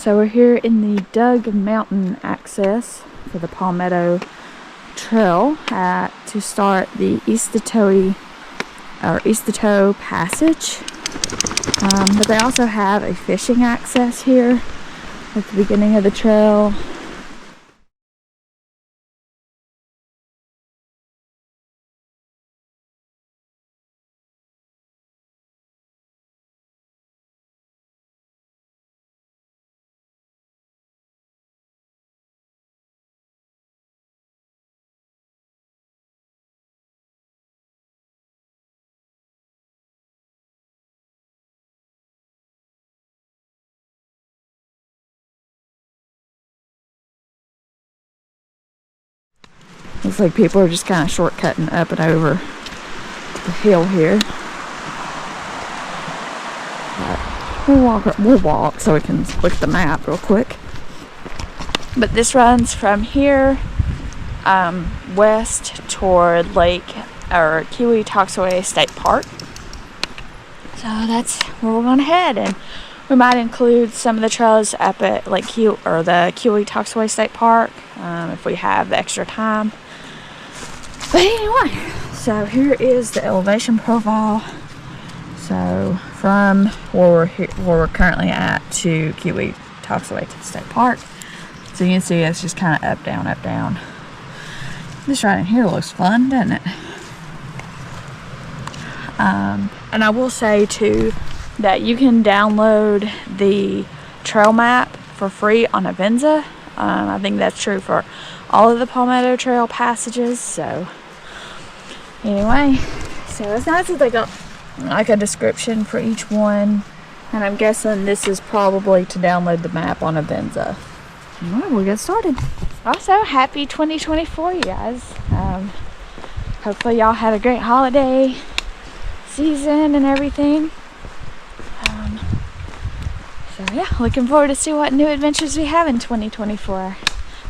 So we're here in the Dug Mountain access for the Palmetto Trail to start the Eastatoe Passage. But they also have a fishing access here at the beginning of the trail. Looks like people are just kind of shortcutting up and over the hill here. But we'll walk so we can look at the map real quick. But this runs from here west toward Keowee-Toxaway State Park. So that's where we're going to head, and we might include some of the trails up at the Keowee-Toxaway State Park if we have the extra time. But anyway, so here is the elevation profile. So from where we're currently at to Keowee-Toxaway State Park. So you can see it's just kind of up, down, up, down. This right in here looks fun, doesn't it? And I will say too that you can download the trail map for free on Avenza. I think that's true for all of the Palmetto Trail passages. So anyway, so it's nice that they got like a description for each one, and I'm guessing this is probably to download the map on Avenza. Alright, we'll get started. Also, happy 2024, you guys. Hopefully y'all had a great holiday season and everything. So yeah, looking forward to see what new adventures we have in 2024.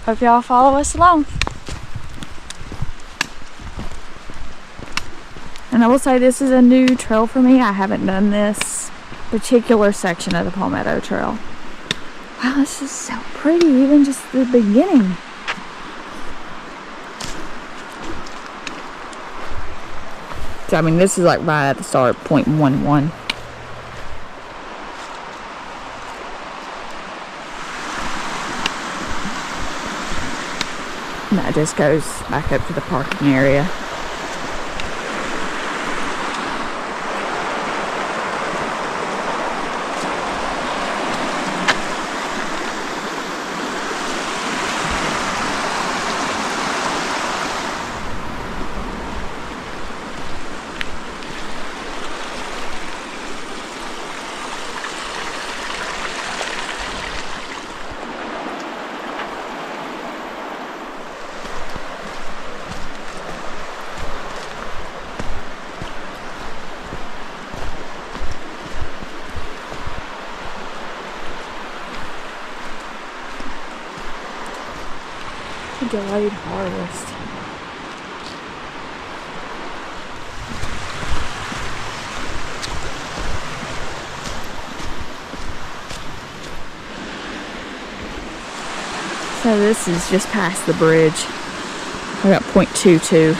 Hope y'all follow us along. And I will say this is a new trail for me. I haven't done this particular section of the Palmetto Trail. Wow, this is so pretty, even just the beginning. So, I mean, this is like right at the start, 0.11. And that just goes back up to the parking area. Delayed harvest. So this is just past the bridge. I got 0.22.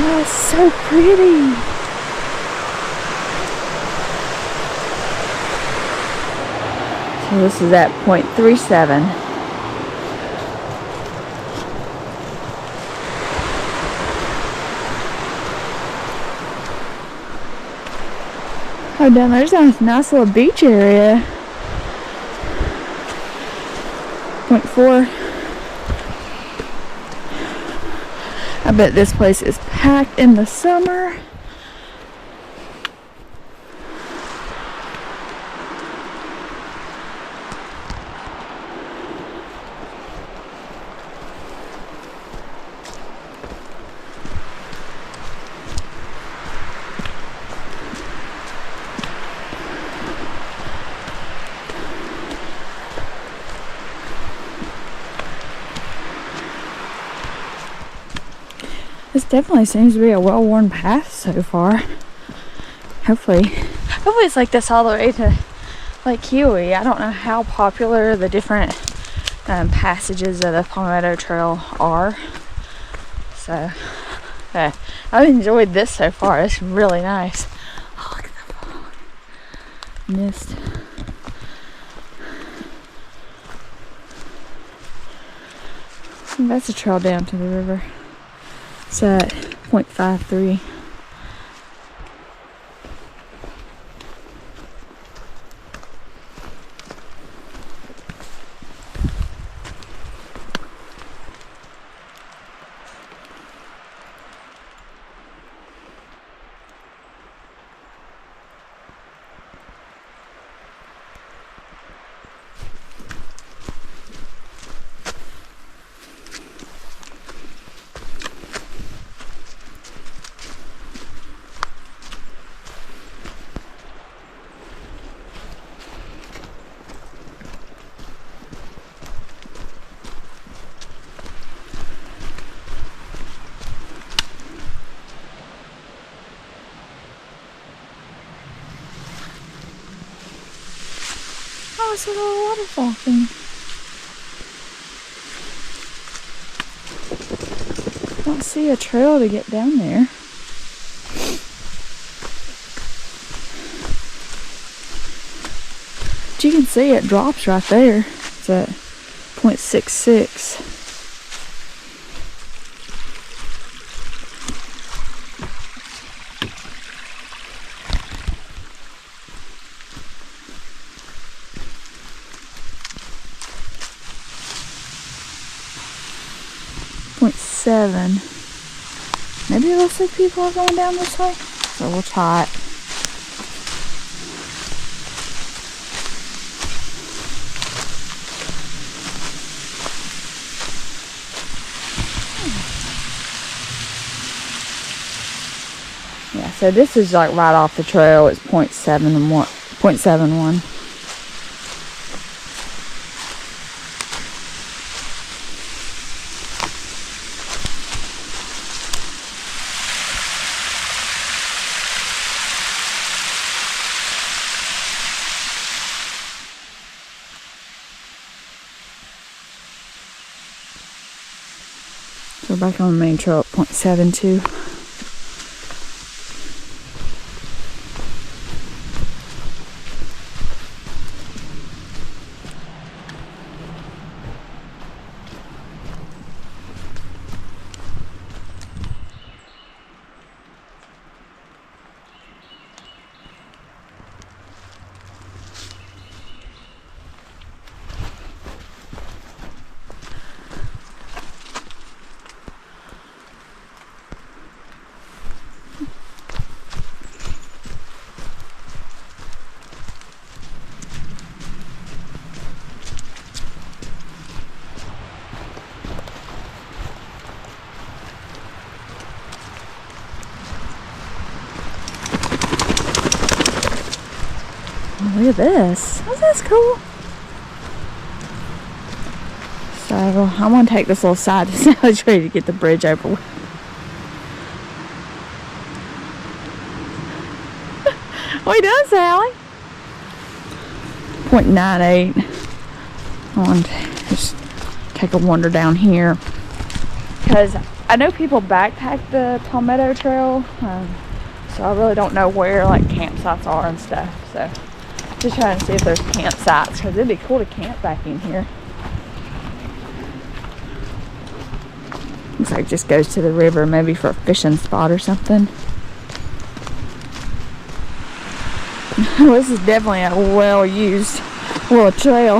Oh, it's so pretty. So this is at 0.37. Oh, down there's a nice little beach area. 0.4. I bet this place is packed in the summer. This definitely seems to be a well-worn path so far. Hopefully it's like this all the way to Lake Keowee. I don't know how popular the different passages of the Palmetto Trail are. So, I've enjoyed this so far. It's really nice. Oh, look at the fog. Mist. That's a trail down to the river. It's at 0.53. Oh, it's a little waterfall thing. I don't see a trail to get down there. But you can see it drops right there. It's at 0.66. Maybe it looks like people are going down this way. So we'll try it. Yeah, so this is like right off the trail. It's 0.71. So back on the main trail at 0.72. Look at this. Oh, that's cool. So I'm going to take this little side to Sally's ready to get the bridge over with. What are you doing, Sally? 0.98. I want to just take a wander down here. Because I know people backpack the Palmetto Trail. So I really don't know where like campsites are and stuff. So just trying to see if there's campsites, because it'd be cool to camp back in here. Looks like it just goes to the river, maybe for a fishing spot or something. This is definitely a well-used little trail.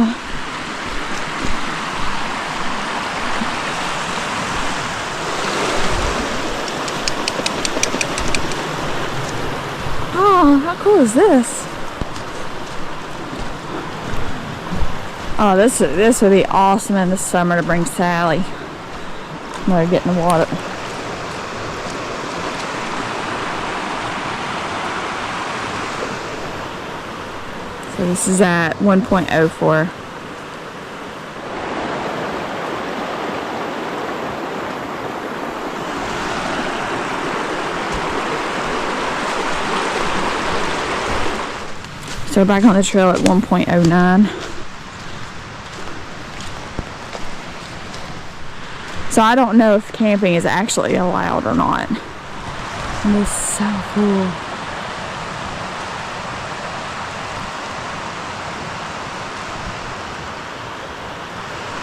Oh, how cool is this? Oh, this would be awesome in the summer to bring Sally. Let her get in the water. So this is at 1.04. So back on the trail at 1.09. So I don't know if camping is actually allowed or not. And it's so cool.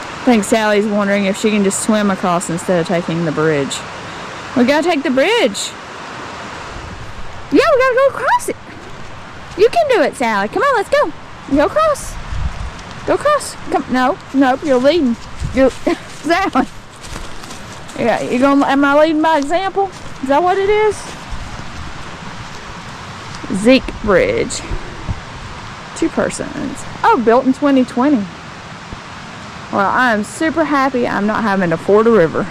I think Sally's wondering if she can just swim across instead of taking the bridge. We gotta take the bridge. Yeah, we gotta go across it. You can do it, Sally. Come on, let's go. Go across. Go across. Come. No, nope. You're leading. You're Sally. Yeah, you gonna? Am I leading by example? Is that what it is? Zeke Bridge. 2 persons. Oh, built in 2020. Well, I am super happy I'm not having to ford a river.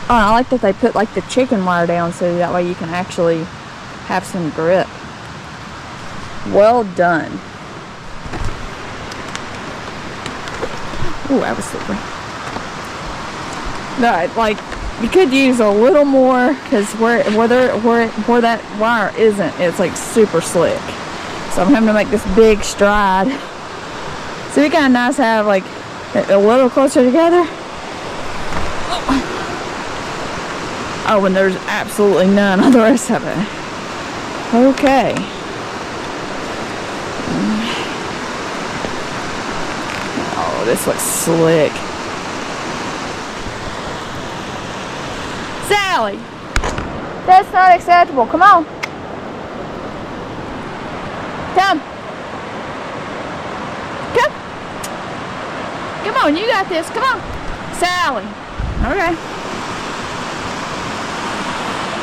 Oh, I like that they put like the chicken wire down so that way you can actually have some grip. Well done. Ooh, that was slippery. No, like you could use a little more because where that wire isn't, it's like super slick. So I'm having to make this big stride. So it'd be kind of nice to have like a little closer together. Oh, and there's absolutely none on the rest of it. Okay. Oh, this looks slick. Sally! That's not acceptable. Come on. Come. Come. Come on, you got this. Come on. Sally. Okay.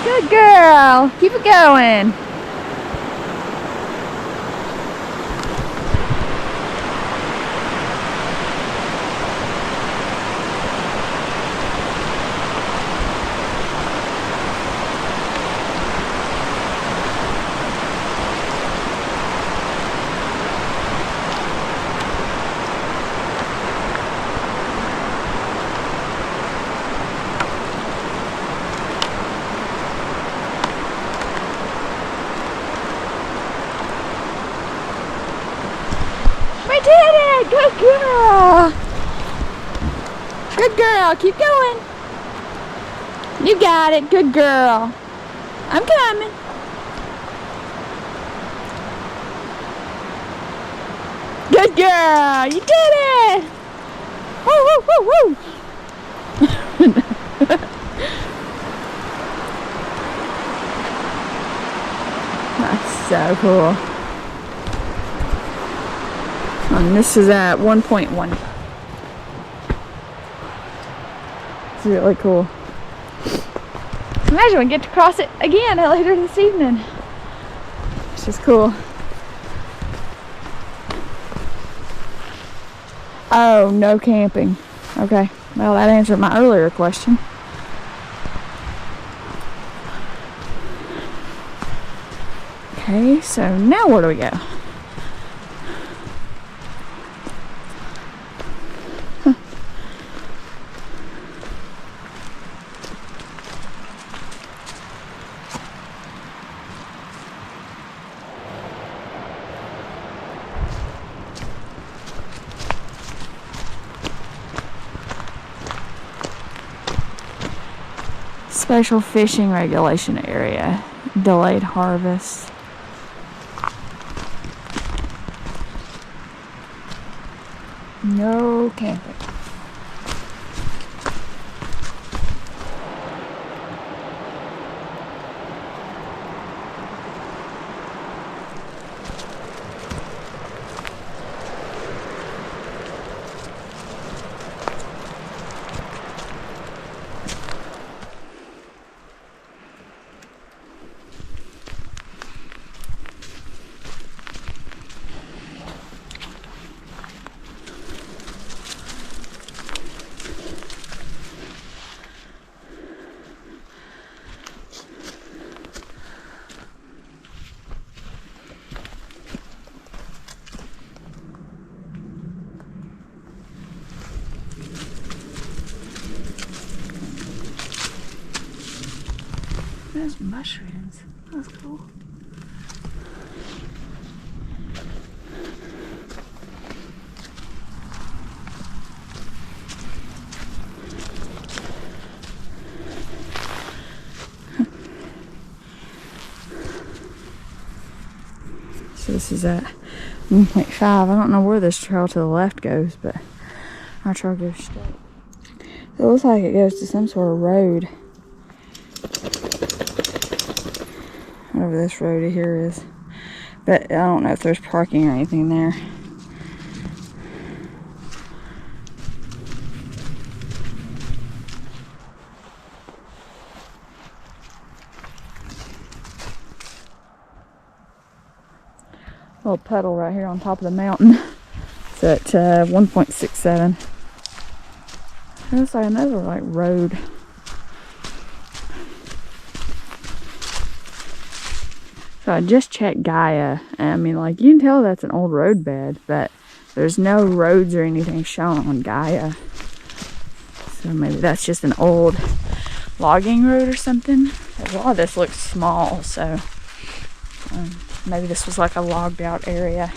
Good girl. Keep it going. Good girl. Good girl. Keep going. You got it. Good girl. I'm coming. Good girl. You did it. Woo, woo, woo, woo. That's so cool. And this is at 1.1. It's really cool. Imagine we get to cross it again later this evening. It's just cool. Oh, no camping. Okay, well that answered my earlier question. Okay, so now where do we go? Special fishing regulation area. Delayed harvest. No camping. There's mushrooms. That's cool. So this is at 1.5. I don't know where this trail to the left goes, but our trail goes straight. It looks like it goes to some sort of road. Whatever this road here is. But I don't know if there's parking or anything there. Little puddle right here on top of the mountain. It's at 1.67. It looks like another like road. So I just checked Gaia, and I mean, like, you can tell that's an old road bed, but there's no roads or anything shown on Gaia. So maybe that's just an old logging road or something. A lot of this looks small, so maybe this was like a logged out area.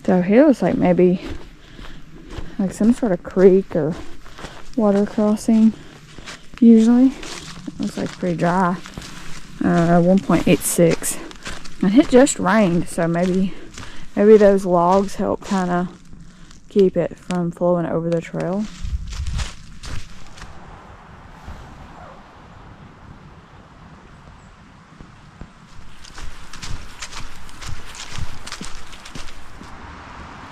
So here looks like maybe like some sort of creek or water crossing. Usually it looks like pretty dry. 1.86, and it just rained, so maybe those logs help kind of keep it from flowing over the trail.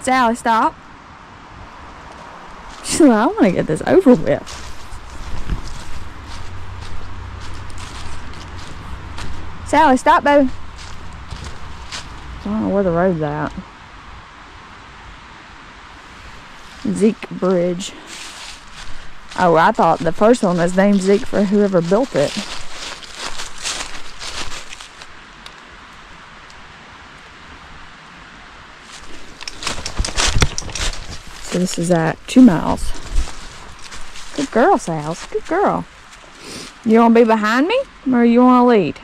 Sally, stop. She's like, I want to get this over with. Sally, stop, baby. I don't know where the road's at. Zeke Bridge. Oh, I thought the first one was named Zeke for whoever built it. So this is at 2 miles. Good girl, Sal. Good girl. You want to be behind me, or you want to lead?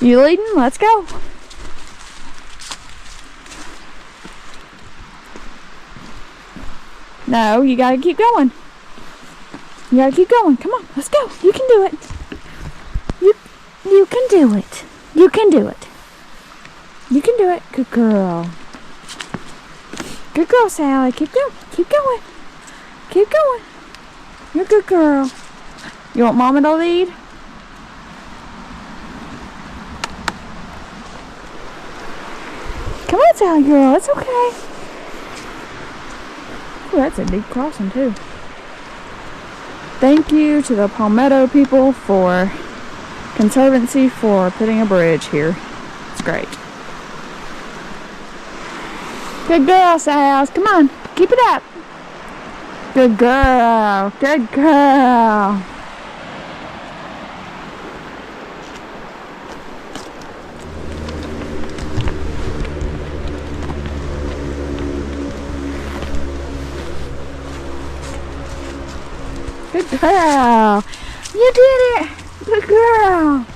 You leading? Let's go. No, you gotta keep going. You gotta keep going. Come on, let's go. You can do it. You can do it. You can do it. You can do it. Good girl. Good girl, Sally. Keep going. Keep going. Keep going. You're a good girl. You want Mama to lead? Come on, Sally girl. It's okay. Oh, that's a deep crossing, too. Thank you to the Palmetto people for Conservancy for putting a bridge here. It's great. Good girl, Sal. Come on. Keep it up. Good girl. Good girl. Good girl. You did it. Good girl.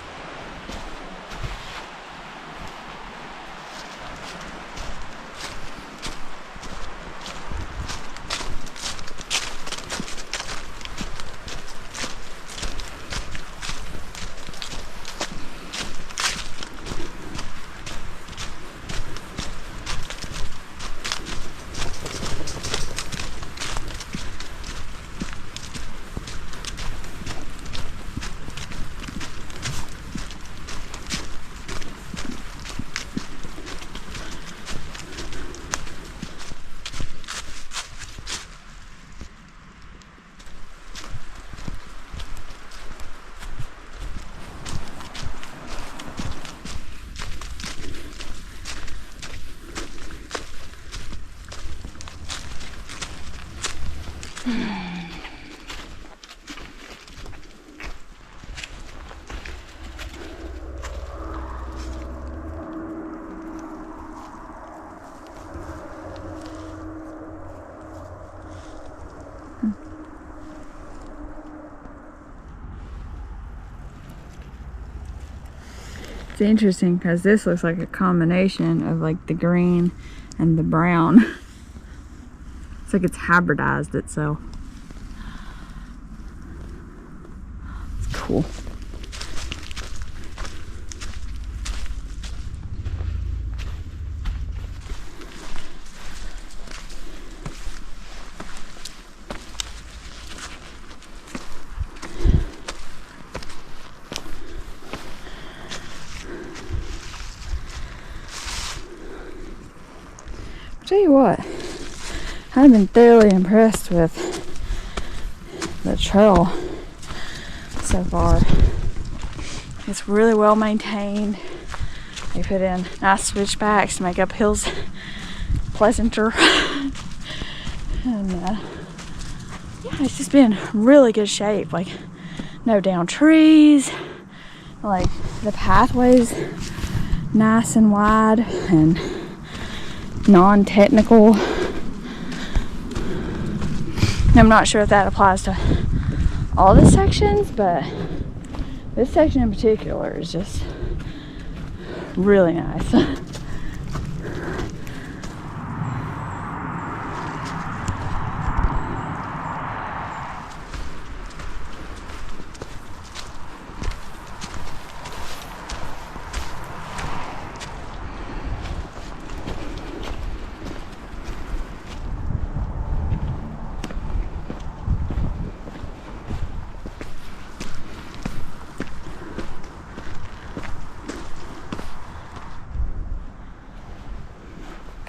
It's interesting because this looks like a combination of like the green and the brown. It's like it's hybridized itself. It's cool. Tell you what, I've been thoroughly impressed with the trail so far. It's really well maintained. They put in nice switchbacks to make up hills pleasanter. And yeah, it's just been really good shape. Like no down trees, like the pathways nice and wide and non-technical. I'm not sure if that applies to all the sections, but this section in particular is just really nice.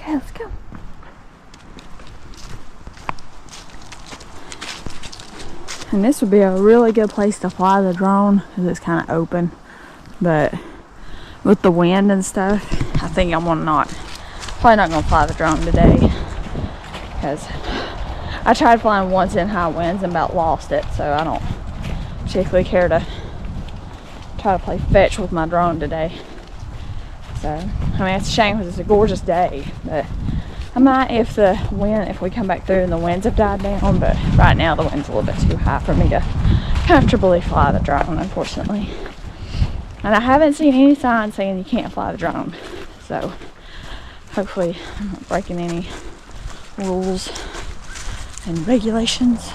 Let's go. And this would be a really good place to fly the drone because it's kind of open, but with the wind and stuff, I think I'm probably not gonna fly the drone today because I tried flying once in high winds and about lost it, so I don't particularly care to try to play fetch with my drone today. So, I mean, it's a shame because it's a gorgeous day, but I might if we come back through and the winds have died down, but right now the wind's a little bit too high for me to comfortably fly the drone, unfortunately. And I haven't seen any signs saying you can't fly the drone, so hopefully I'm not breaking any rules and regulations.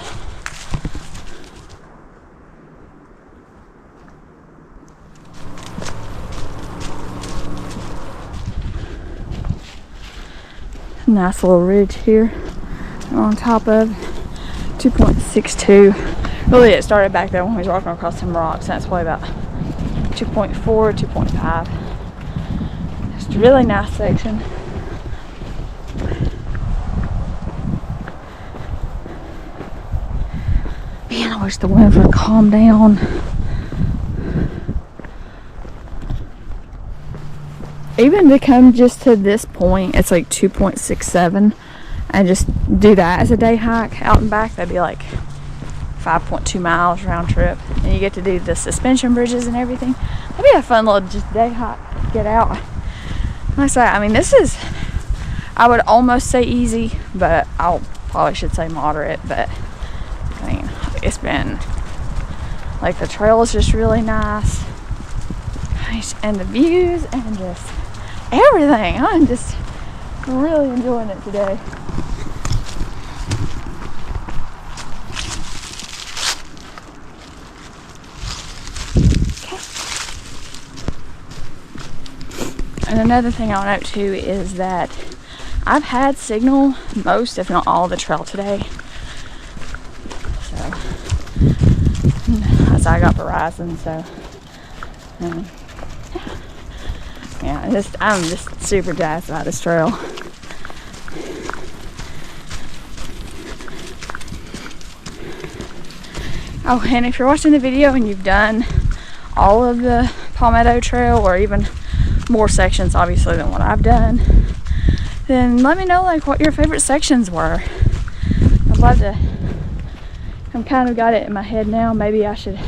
Nice little ridge here on top of 2.62. Really, it started back there when we was walking across some rocks, and that's probably about 2.4, 2.5. It's a really nice section. Man, I wish the wind would calm down. Even to come just to this point, it's like 2.67, and just do that as a day hike out and back, that'd be like 5.2 miles round trip, and you get to do the suspension bridges and everything. That'd be a fun little just day hike, get out. Like I say, I mean, this is, I would almost say easy, but I probably should say moderate. But I mean, it's been like the trail is just really nice, and the views and just everything. I'm just really enjoying it today. Okay. And another thing I'll note too is that I've had signal most, if not all, of the trail today. So, as I got Verizon, so yeah, I'm just super jazzed about this trail. Oh, and if you're watching the video and you've done all of the Palmetto Trail, or even more sections obviously than what I've done, then let me know like what your favorite sections were. I'd love to I'm kind of got it in my head now. Maybe I should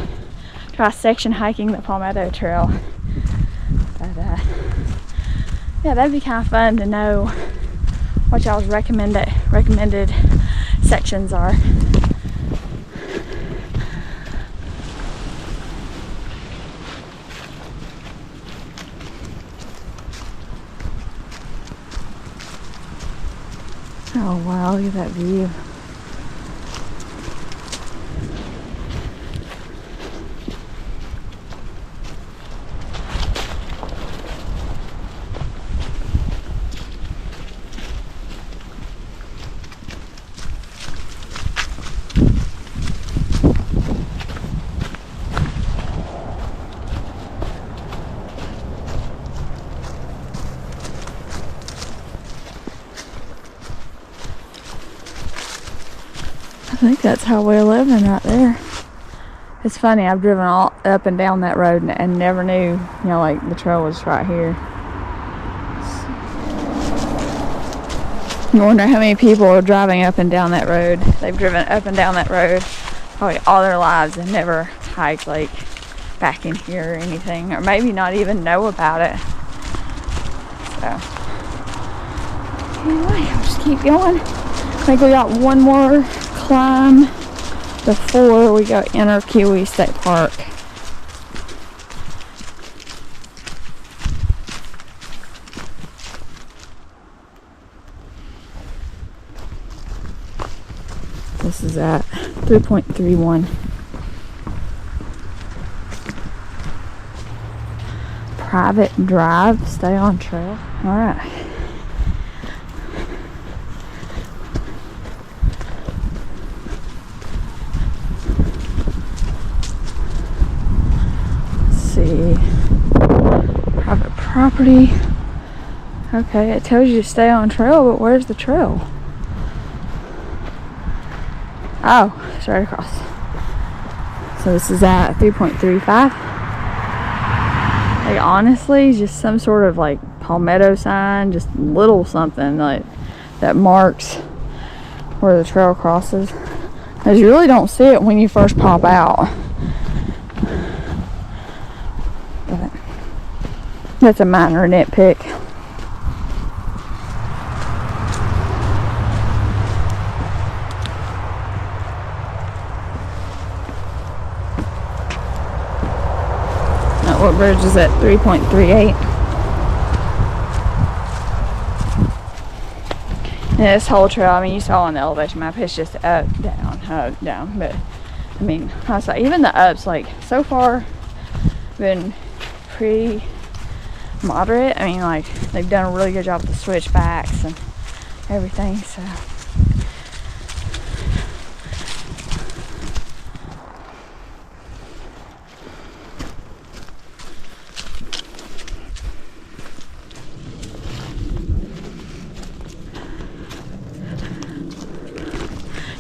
try section hiking the Palmetto Trail. But yeah, that'd be kind of fun to know what y'all's recommended sections are. Oh wow, look at that view. I think that's Highway 11 right there. It's funny, I've driven all up and down that road and never knew, you know, like the trail was right here. I wonder how many people are driving up and down that road. They've driven up and down that road probably all their lives and never hiked like back in here or anything, or maybe not even know about it. So anyway, I'll just keep going. I think we got one more climb before we go enter Keowee State Park. This is at 3.31. Private drive, stay on trail. All right. Private property. Okay, it tells you to stay on trail, but where's the trail? Oh, it's right across. So this is at 3.35. Like honestly, just some sort of like palmetto sign, just little something like that marks where the trail crosses. Because you really don't see it when you first pop out. But that's a minor nitpick. What bridge is at 3.38? And this whole trail, I mean, you saw on the elevation map, it's just up, down. But I mean, honestly, even the ups, like so far, been pretty moderate. I mean, like they've done a really good job with the switchbacks and everything. So.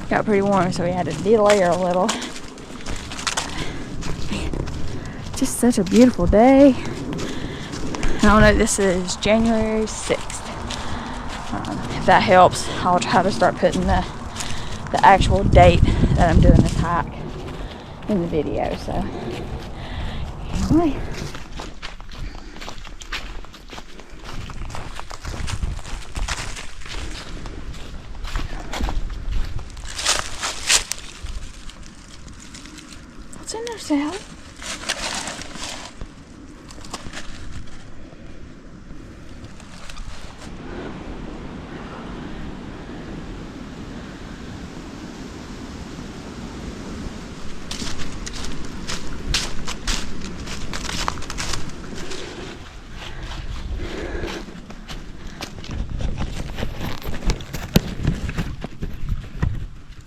Got pretty warm, so we had to delayer a little. Just such a beautiful day. I don't know, this is January 6th. If that helps, I'll try to start putting the actual date that I'm doing this hike in the video. So anyway. What's in there, Sally?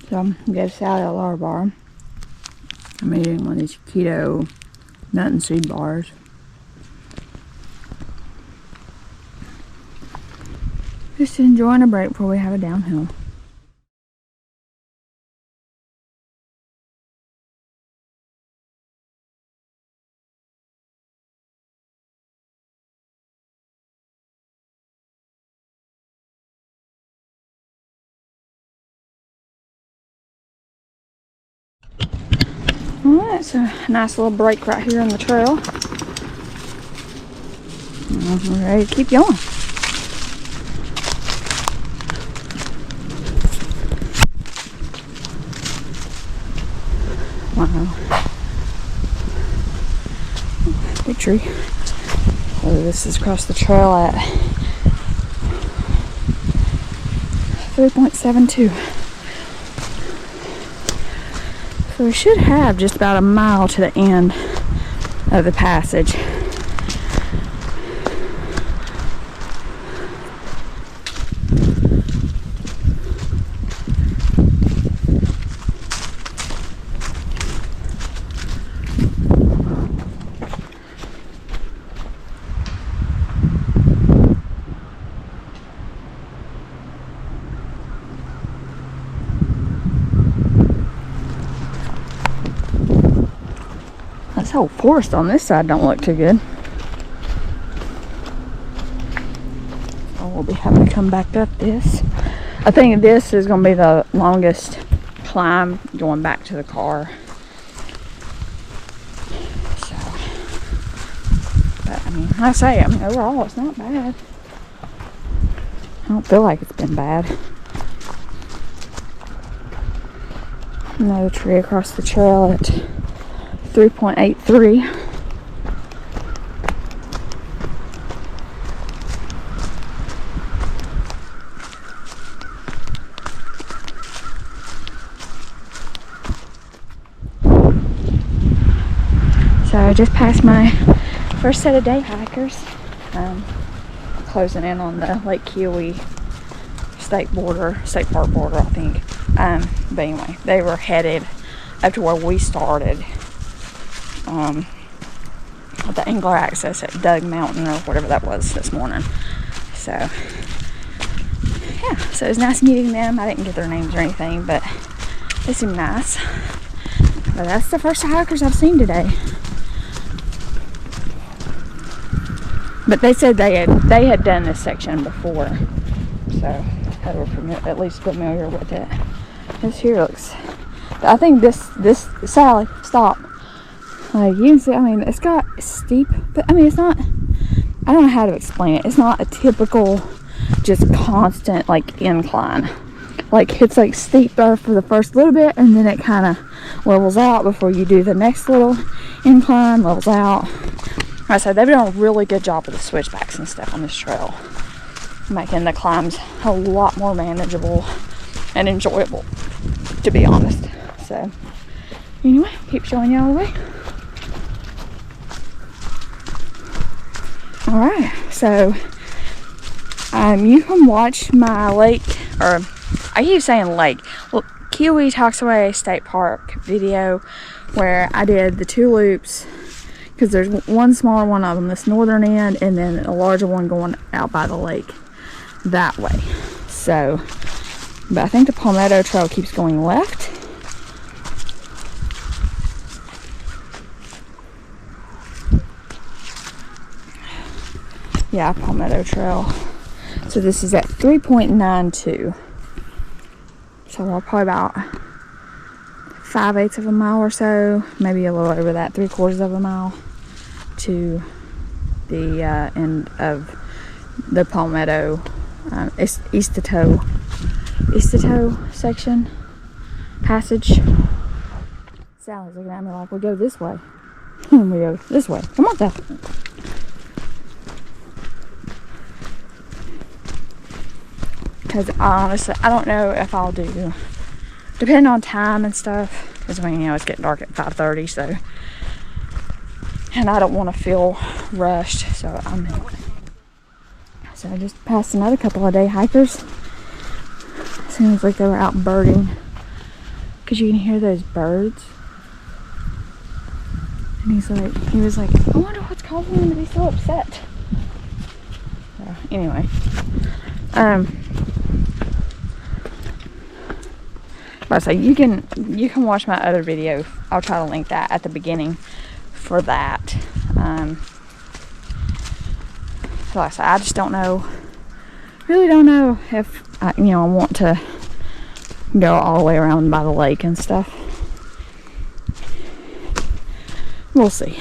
So I gave Sally a lower bar. I'm eating one of these keto nut and seed bars. Just enjoying a break before we have a downhill. Well, that's a nice little break right here on the trail. We're ready to keep going. Wow. Big tree. Oh, this is across the trail at 3.72. So we should have just about a mile to the end of the passage. This whole forest on this side don't look too good. So we'll be having to come back up this. I think this is going to be the longest climb going back to the car. So, but I mean, like I say, overall it's not bad. I don't feel like it's been bad. Another tree across the trail at 3.83. So I just passed my first set of day hikers. Closing in on the Lake Keowee State Park border, I think. But anyway, they were headed up to where we started. The angler access at Doug Mountain or whatever that was this morning. So yeah, so it was nice meeting them. I didn't get their names or anything, but they seem nice. But that's the first hikers I've seen today. But they said they had done this section before, so they were at least familiar with it. This here looks. I think this Sally, stop. Like you can see, I mean, it's got steep, but I mean, it's not. I don't know how to explain it. It's not a typical, just constant like incline. Like it's like steep there for the first little bit, and then it kind of levels out before you do the next little incline. Levels out. Like I said, they've done a really good job with the switchbacks and stuff on this trail, making the climbs a lot more manageable and enjoyable, to be honest. So anyway, keep showing y'all the way. Alright, so you can watch my lake, or I keep saying lake, well, Keowee-Toxaway State Park video where I did the 2 loops, because there's one smaller one of them, this northern end, and then a larger one going out by the lake that way. So, but I think the Palmetto Trail keeps going left. Yeah, Palmetto Trail. So this is at 3.92. So we're probably about 5/8 of a mile or so, maybe a little over that, 3/4 of a mile to the end of the Palmetto Eastatoe section passage. Sally's looking at me like we go this way. And we go this way. Come on, Sally. Because honestly, I don't know if I'll do, depending on time and stuff, because I mean, you know, it's getting dark at 5:30, so, and I don't want to feel rushed, so I just passed another couple of day hikers. Seems like they were out birding, because you can hear those birds. And he was like, I wonder what's causing him to be so upset. So anyway, but so you can watch my other video. I'll try to link that at the beginning for that. So like I said, I just don't know. Really don't know if I want to go all the way around by the lake and stuff. we'll see.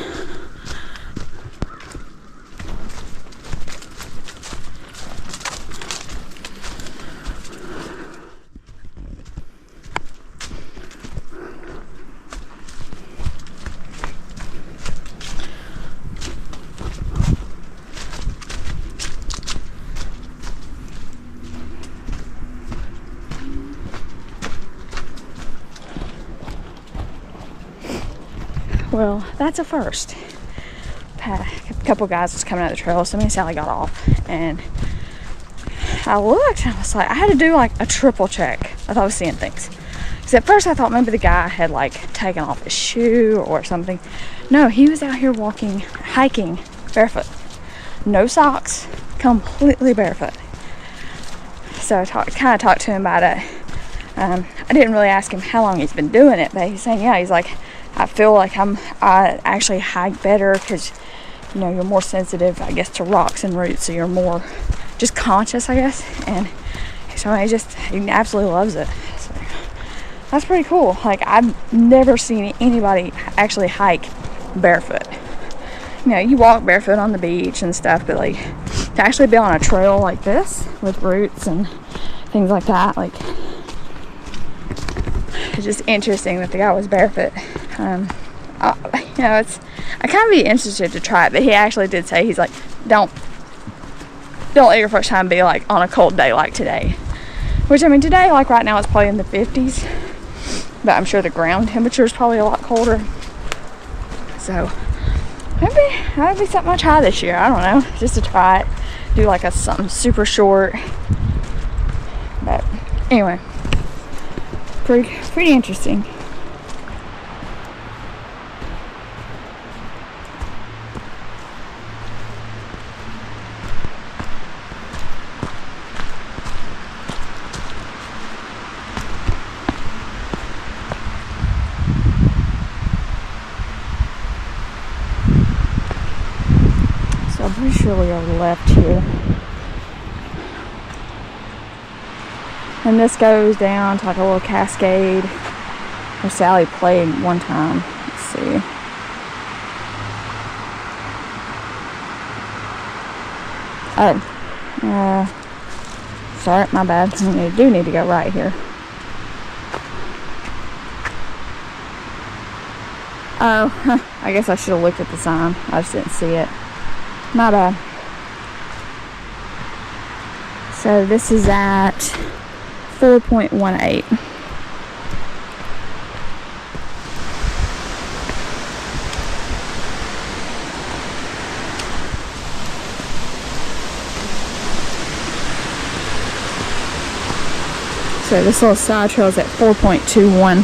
Well, that's a first. A couple guys was coming out the trail, so me and Sally got off, and I looked and I was like, I had to do like a triple check. I thought I was seeing things. Because at first I thought maybe the guy had like taken off his shoe or something. No, he was out here walking, hiking barefoot. No socks, completely barefoot. So I kind of talked to him about it. I didn't really ask him how long he's been doing it, but he's saying, yeah, he's like, I feel like I actually hike better because, you know, you're more sensitive, I guess, to rocks and roots, so you're more just conscious, I guess. And so he absolutely loves it. So that's pretty cool. Like, I've never seen anybody actually hike barefoot. You know, you walk barefoot on the beach and stuff, but like to actually be on a trail like this with roots and things like that, like, it's just interesting that the guy was barefoot. You know, I kind of be interested to try it, but he actually did say, he's like, don't let your first time be like on a cold day like today. Which, I mean, today, like right now, it's probably in the 50s, but I'm sure the ground temperature is probably a lot colder. So maybe that'd be something I'll try this year. I don't know, just to try it, do like something super short. But anyway, pretty interesting. I'm pretty sure we are left here. And this goes down to like a little cascade where Sally played one time. Let's see. Sorry, my bad. I do need to go right here. Oh, I guess I should have looked at the sign. I just didn't see it. My bad. So this is at 4.18. So this little side trail is at 4.21.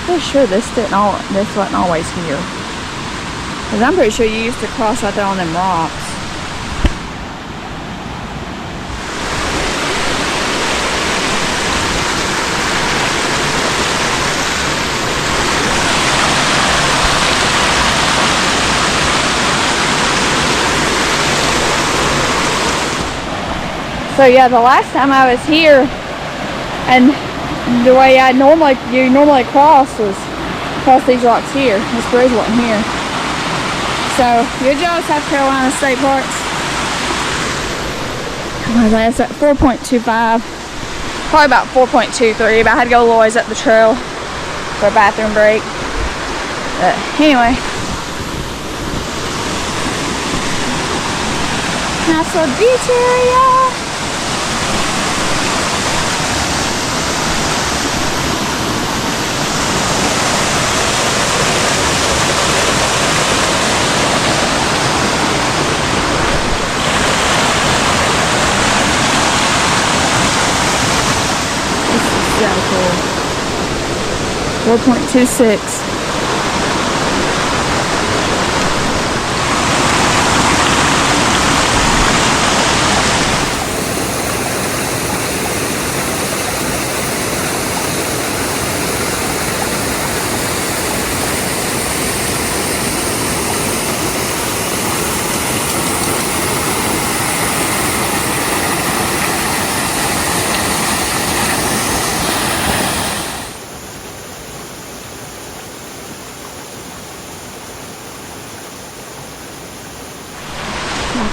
Pretty sure this wasn't always here. Because I'm pretty sure you used to cross right there on them rocks. So yeah, the last time I was here, and the way you normally cross was across these rocks here. This bridge wasn't here. So good job, South Carolina State Parks. That's at 4.25, probably about 4.23, but I had to go a little ways up the trail for a bathroom break. But anyway, nice little beach area. So cool. 4.26.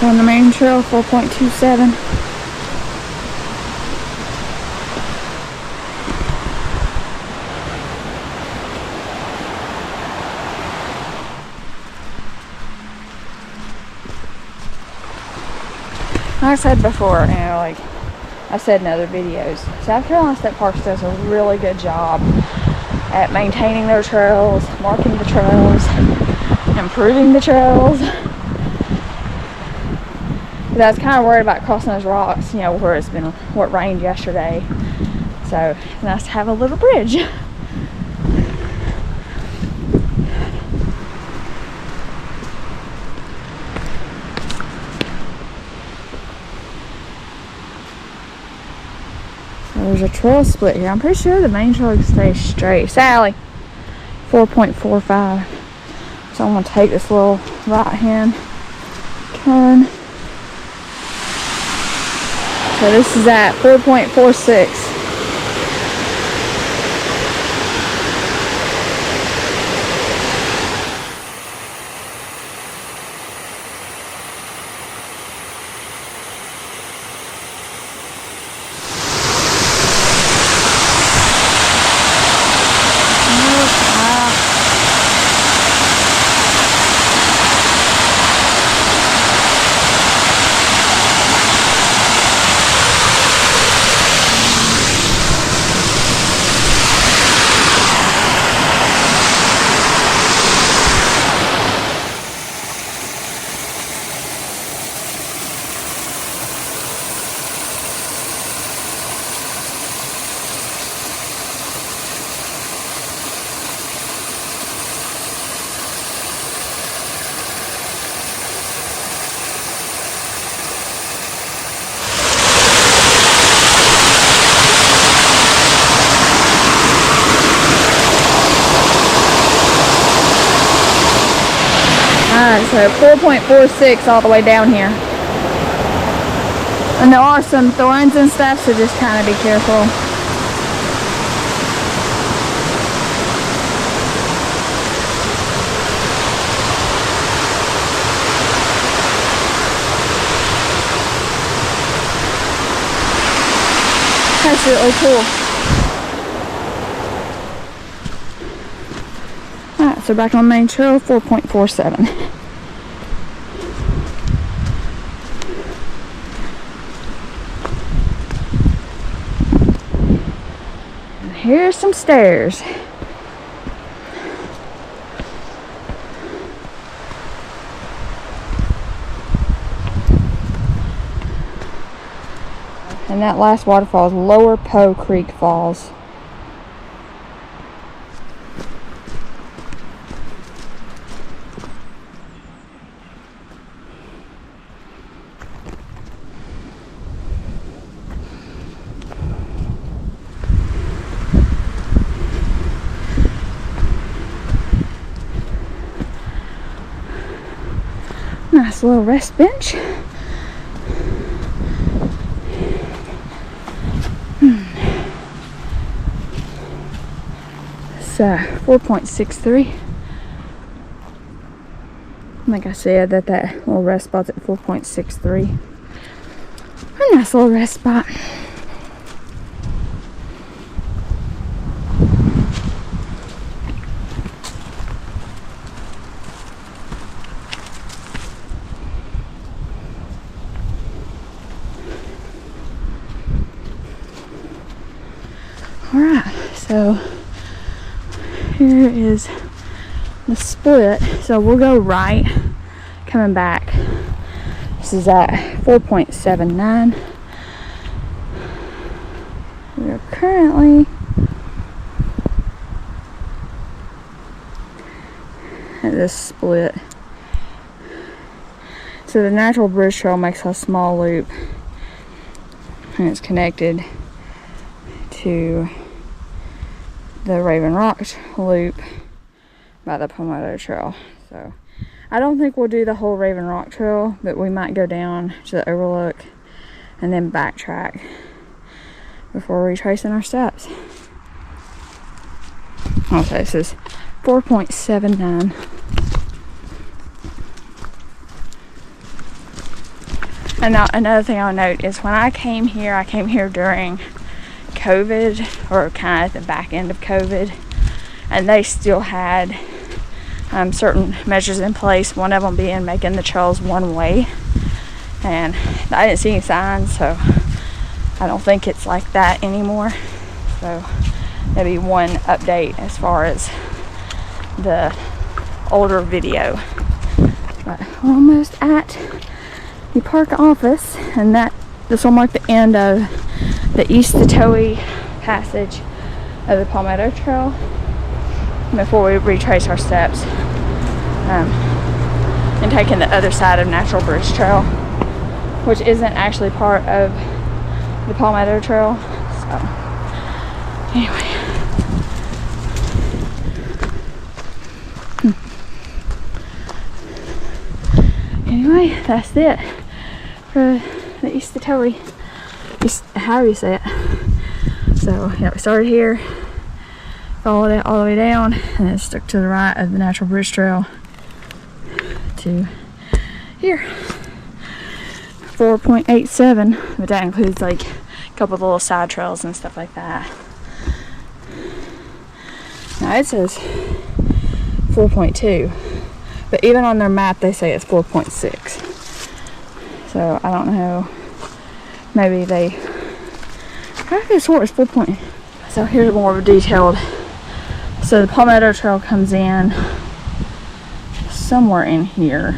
Back on the main trail, 4.27. Like I said before, you know, like I said in other videos, South Carolina State Parks does a really good job at maintaining their trails, marking the trails, improving the trails. But I was kind of worried about crossing those rocks, you know, where it rained yesterday. So it's nice to have a little bridge. There's a trail split here. I'm pretty sure the main trail stays straight. Sally, 4.45. So I'm going to take this little right hand turn. So this is at 4.46. Alright, so 4.46 all the way down here. And there are some thorns and stuff, so just kind of be careful. That's really cool. Alright, so back on main trail, 4.47. And here's some stairs. And that last waterfall is Lower Poe Creek Falls. Nice little rest bench. It's 4.63. I think I said that little rest spot's at 4.63. A nice little rest spot. Alright, so here is the split. So we'll go right coming back. This is at 4.79. We are currently at this split. So the natural bridge trail makes a small loop and it's connected to the Raven Rock loop by the Palmetto Trail. So I don't think we'll do the whole Raven Rock Trail, but we might go down to the overlook and then backtrack before retracing our steps. Okay, this is 4.79. And now another thing I'll note is when I came here during COVID, or kind of at the back end of COVID, and they still had certain measures in place, one of them being making the trails one way, and I didn't see any signs, so I don't think it's like that anymore. So that'd be one update as far as the older video. But we're almost at the park office, and this will mark the end of the Eastatoe Passage of the Palmetto Trail before we retrace our steps and taking the other side of Natural Bridge Trail, which isn't actually part of the Palmetto Trail. So anyway, that's it for the Eastatoe. How do you say it? So yeah, we started here, followed it all the way down, and then stuck to the right of the Natural Bridge Trail to here. 4.87, but that includes like a couple of little side trails and stuff like that. Now it says 4.2, but even on their map they say it's 4.6. So I don't know. Maybe they. I could have swore it's 4. So here's more of a detailed. So the Palmetto Trail comes in somewhere in here.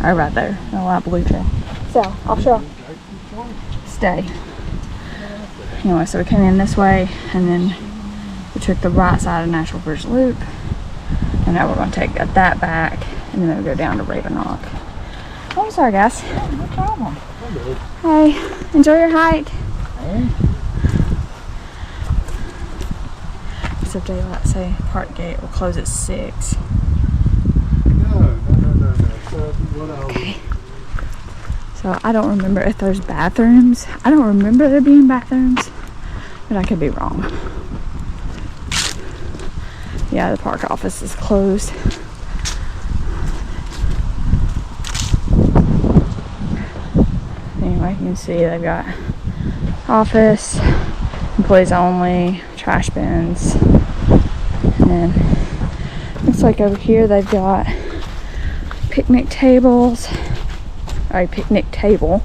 Oh, right there. A light blue trail. So I'll show. Stay. Anyway, so we came in this way, and then we took the right side of Natural Bridge Loop, and now we're going to take that back, and then we'll go down to Raven Rock. Oh, I'm sorry, guys. No problem. Hey, enjoy your hike. Hey. So daylight say park gate will close at 6. No. Okay. So I don't remember if there's bathrooms. I don't remember there being bathrooms, but I could be wrong. Yeah, the park office is closed. Anyway, you can see they've got office, employees only, trash bins, and then looks like over here they've got picnic tables, or a picnic table,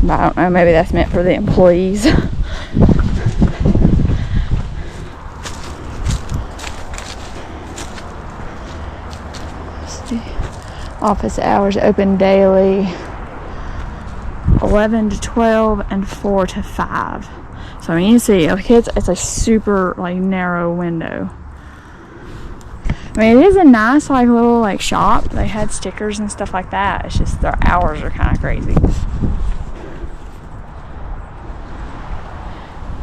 but I don't know, maybe that's meant for the employees. Office hours open daily 11 to 12 and 4 to 5. So I mean, you see, it's a super like narrow window. I mean, it is a nice like little like shop. They had stickers and stuff like that. It's just their hours are kind of crazy.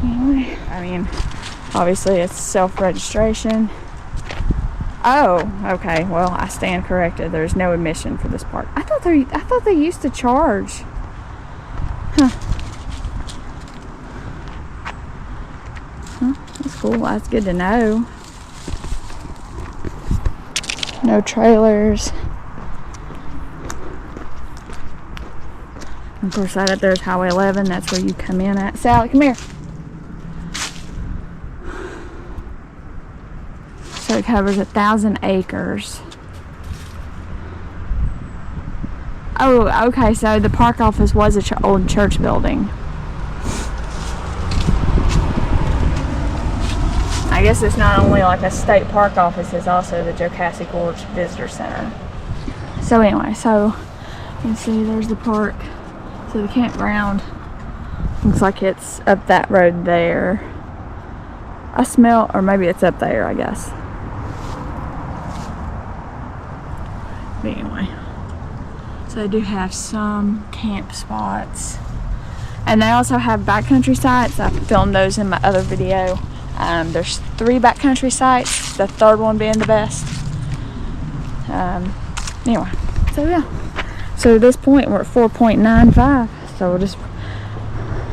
Anyway, I mean, obviously it's self-registration. Oh, okay. Well, I stand corrected. There's no admission for this park. I thought they used to charge. Huh. That's cool. That's good to know. No trailers. Of course, right up there is Highway 11. That's where you come in at. Sally, come here. So it covers 1,000 acres. Oh, okay. So the park office was an old church building. I guess it's not only like a state park office, it's also the Jocassee Gorge Visitor Center. So anyway, so you can see there's the park. So the campground looks like it's up that road there. I smell, or maybe it's up there, I guess. But anyway, so they do have some camp spots, and they also have backcountry sites. I filmed those in my other video. There's 3 backcountry sites, the third one being the best. Anyway, so yeah. So at this point we're at 4.95. So we'll just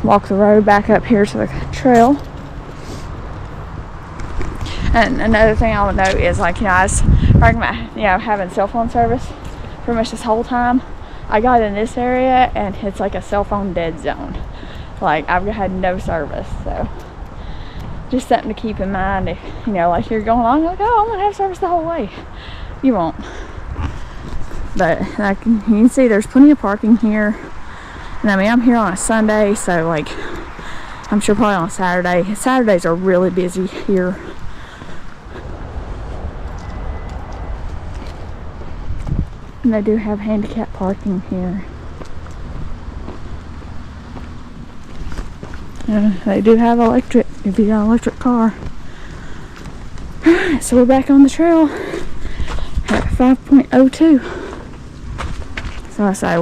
walk the road back up here to the trail. And another thing I would note is, like, I was talking about, having cell phone service pretty much this whole time. I got in this area and it's like a cell phone dead zone. Like, I've had no service, so just something to keep in mind. If, you know, like you're going along, like, oh, I'm gonna have service the whole way. You won't. But like, you can see there's plenty of parking here. And I mean, I'm here on a Sunday, so like, I'm sure probably on Saturday. Saturdays are really busy here. And they do have handicap parking here. They do have electric if you got an electric car. Alright, so we're back on the trail at 5.02. So I say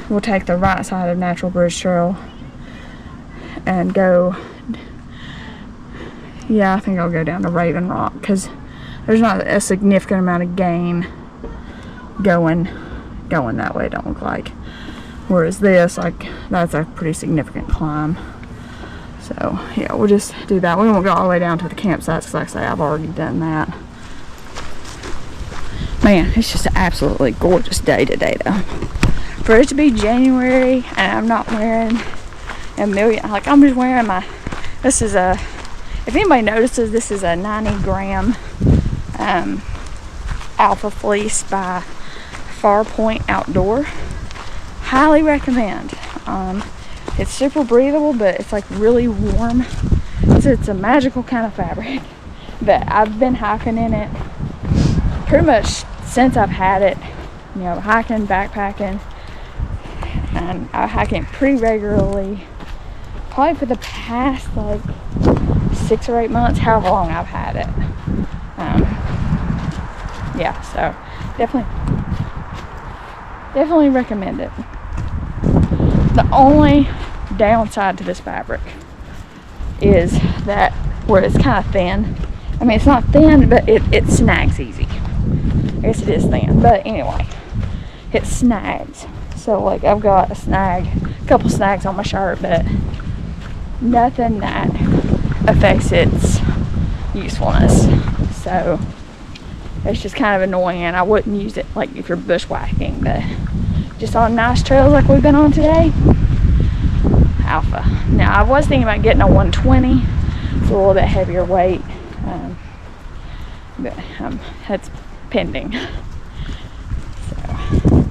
we'll take the right side of Natural Bridge Trail and go. Yeah, I think I'll go down to Raven Rock because there's not a significant amount of gain going that way, it don't look like. Whereas this, like, that's a pretty significant climb. So yeah, we'll just do that. We won't go all the way down to the campsites because, like I say, I've already done that. Man, it's just an absolutely gorgeous day today, though. For it to be January and I'm not wearing a million, like, I'm just wearing my, this is a, if anybody notices, this is a 90-gram alpha fleece by Farpoint Outdoor. Highly recommend. It's super breathable, but it's like really warm. It's a magical kind of fabric. But I've been hiking in it pretty much since I've had it. You know, hiking, backpacking, and I hike it pretty regularly. Probably for the past like 6 or 8 months, however long I've had it. Yeah, so definitely recommend it. The only downside to this fabric is that where it's kind of thin. I mean, it's not thin, but it snags easy. I guess it is thin, but anyway, it snags. So like, I've got a couple snags on my shirt, but nothing that affects its usefulness. So it's just kind of annoying, and I wouldn't use it like if you're bushwhacking, but just on nice trails like we've been on today, alpha. Now, I was thinking about getting a 120. It's a little bit heavier weight, but that's pending. So,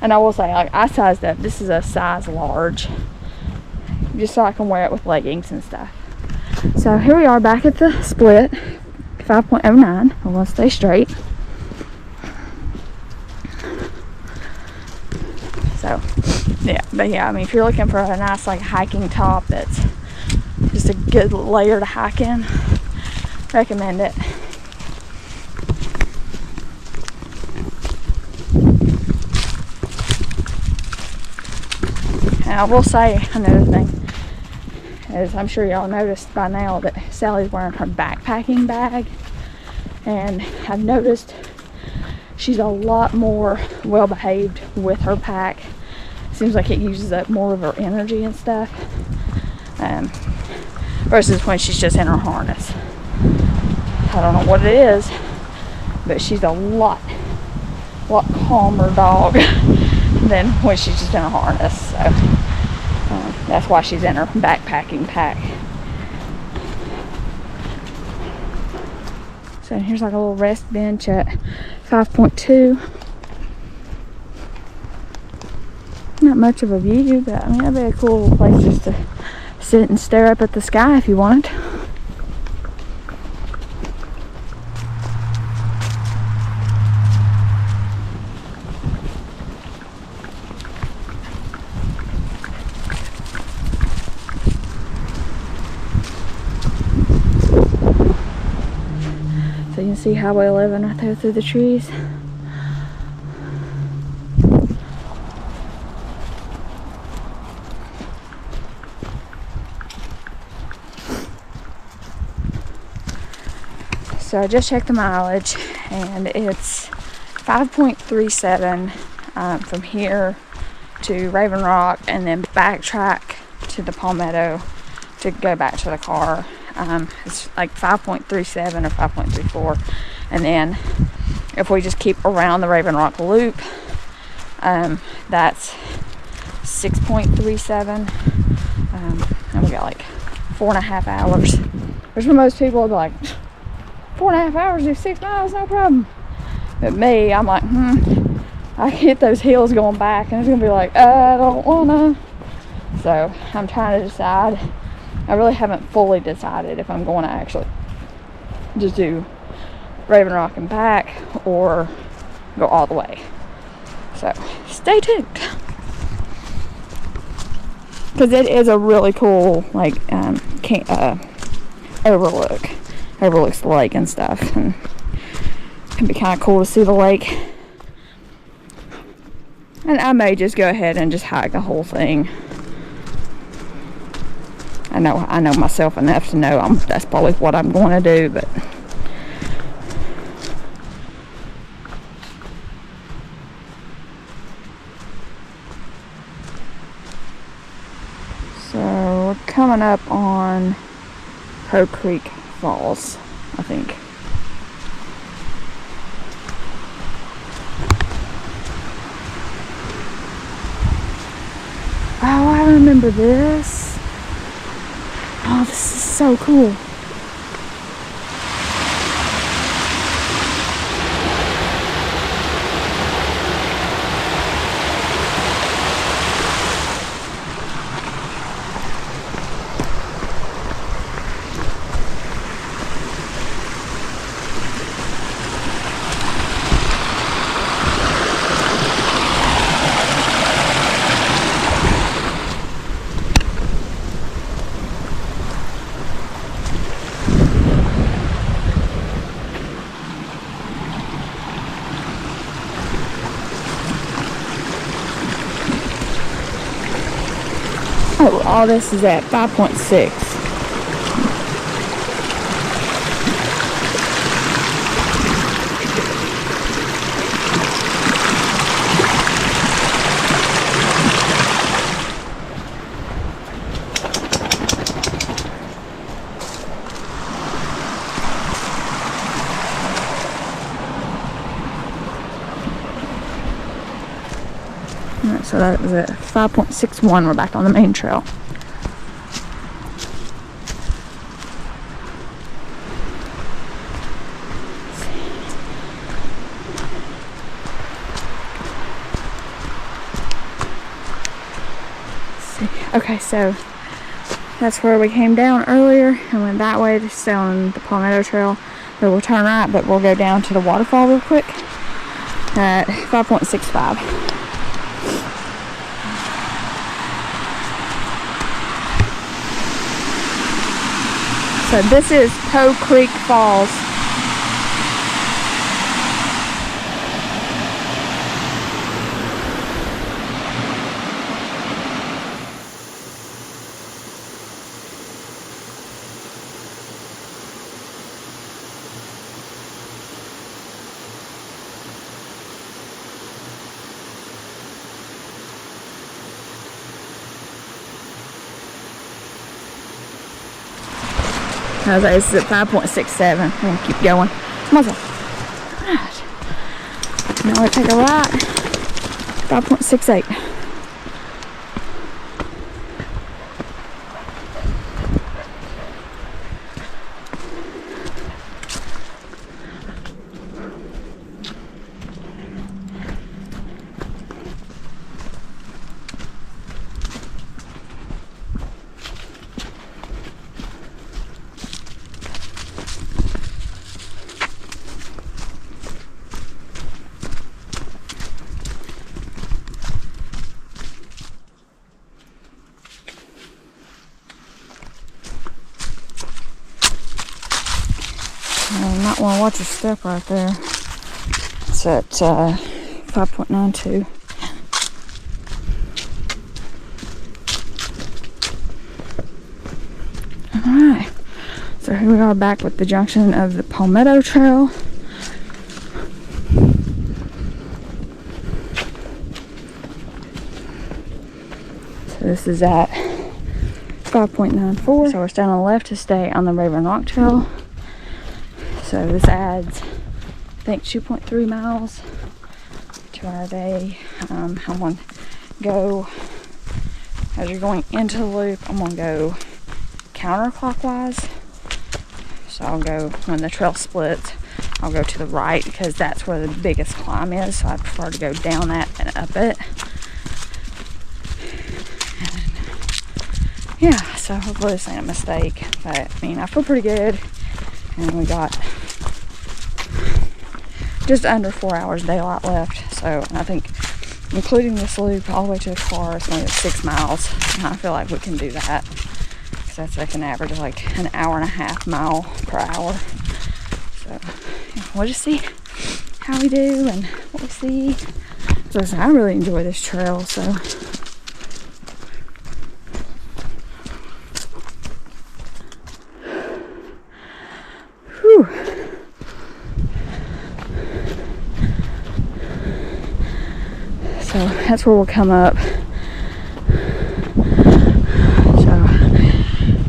and I will say, like, I sized up. This is a size large, just so I can wear it with leggings and stuff. So here we are back at the split, 5.09. I want to stay straight. So yeah, but yeah, I mean, if you're looking for a nice like hiking top that's just a good layer to hike in, recommend it. And I will say another thing is, I'm sure y'all noticed by now that Sally's wearing her backpacking bag, and I've noticed she's a lot more well behaved with her pack. Seems like it uses up more of her energy and stuff, versus when she's just in her harness. I don't know what it is, but she's a lot calmer dog than when she's just in her harness. So that's why she's in her backpacking pack. So here's like a little rest bench at 5.2. Not much of a view, but I mean, that'd be a cool little place just to sit and stare up at the sky if you want. So you can see Highway 11 right there through the trees. So I just checked the mileage, and it's 5.37 from here to Raven Rock, and then backtrack to the Palmetto to go back to the car. It's like 5.37 or 5.34, and then if we just keep around the Raven Rock loop, That's 6.37. And we got like 4.5 hours. Which for most people, would be like, 4.5 hours, do 6 miles, no problem. But me, I'm like, I hit those hills going back, and it's gonna be like, I don't wanna. So I'm trying to decide. I really haven't fully decided if I'm going to actually just do Raven Rock and back or go all the way. So stay tuned, because it is a really cool like overlooks the lake and stuff, and it can be kind of cool to see the lake. And I may just go ahead and just hike the whole thing. I know myself enough to know that's probably what I'm going to do, but so we're coming up on Poe Creek Falls, I think. Oh, I remember this. Oh, this is so cool. Oh, all this is at 5.6. Alright, so that was at 5.61. We're back on the main trail. Okay, so that's where we came down earlier and went that way to stay on the Palmetto Trail. But we'll turn right, but we'll go down to the waterfall real quick at 5.65. So this is Poe Creek Falls. This is at 5.67. I'm gonna keep going. Come on, right. Now we take a right. 5.68. Not want to watch your step right there. It's at 5.92. Alright, so here we are back with the junction of the Palmetto Trail. So this is at 5.94. So we're staying on the left to stay on the Raven Rock Trail. So this adds, I think, 2.3 miles 2-hour day. I'm going to go, as you're going into the loop, I'm going to go counterclockwise. So I'll go, when the trail splits, I'll go to the right because that's where the biggest climb is. So I prefer to go down that and up it. And yeah, so hopefully this ain't a mistake. But I mean, I feel pretty good. And we got just under 4 hours daylight left. So I think, including this loop all the way to the car, it's only 6 miles. And I feel like we can do that. Because that's like an average of like an 1.5 mile per hour. So yeah, we'll just see how we do and what we see. So listen, I really enjoy this trail, so. Whew. So that's where we'll come up. So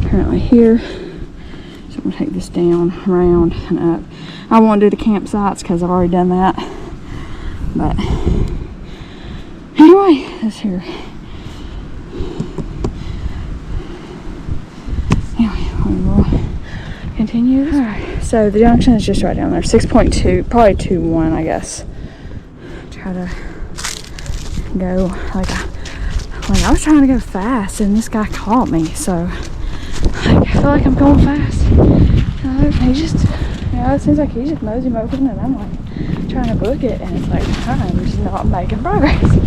currently here. So I'm gonna take this down, around, and up. I won't do the campsites because I've already done that. But anyway, this here. Anyway, we will continue. Alright, so the junction is just right down there. 6.2, probably 2.1, I guess. Try to go like I was trying to go fast and this guy caught me, so I feel like I'm going fast. He just, it seems like he just mows him open and I'm like trying to book it and it's like I'm just not making progress. So,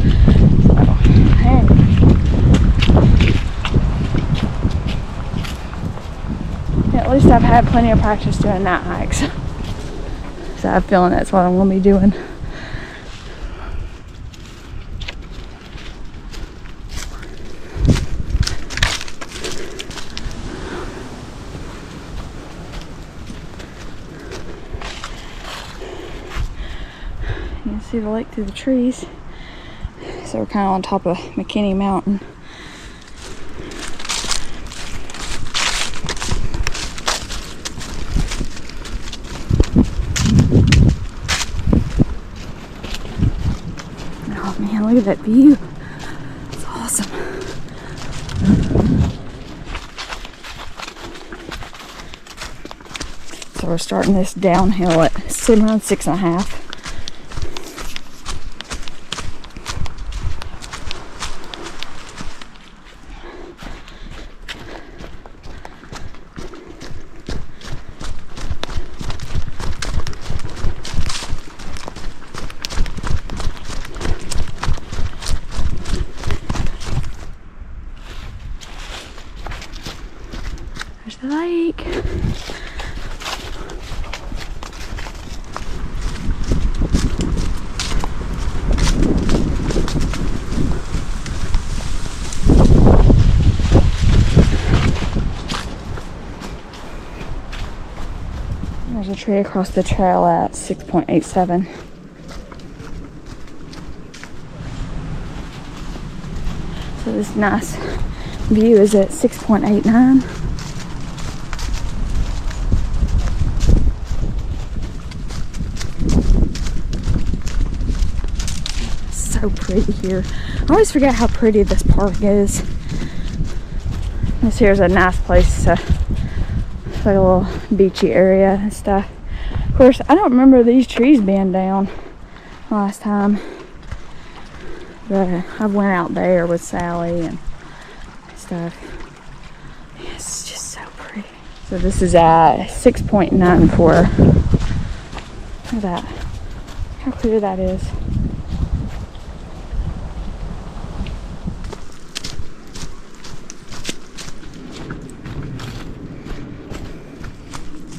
hey. Yeah, at least I've had plenty of practice doing night hikes. So I have a feeling that's what I'm going to be doing. You can see the lake through the trees. So we're kind of on top of McKinney Mountain. Oh man, look at that view. It's awesome. So we're starting this downhill at around 6.5. There's the lake. There's a tree across the trail at 6.87. So this nice view is at 6.89. So pretty here. I always forget how pretty this park is. This here is a nice place to, it's like a little beachy area and stuff. Of course, I don't remember these trees being down last time, but I went out there with Sally and stuff. It's just so pretty. So this is at 6.94. Look at that. How clear that is.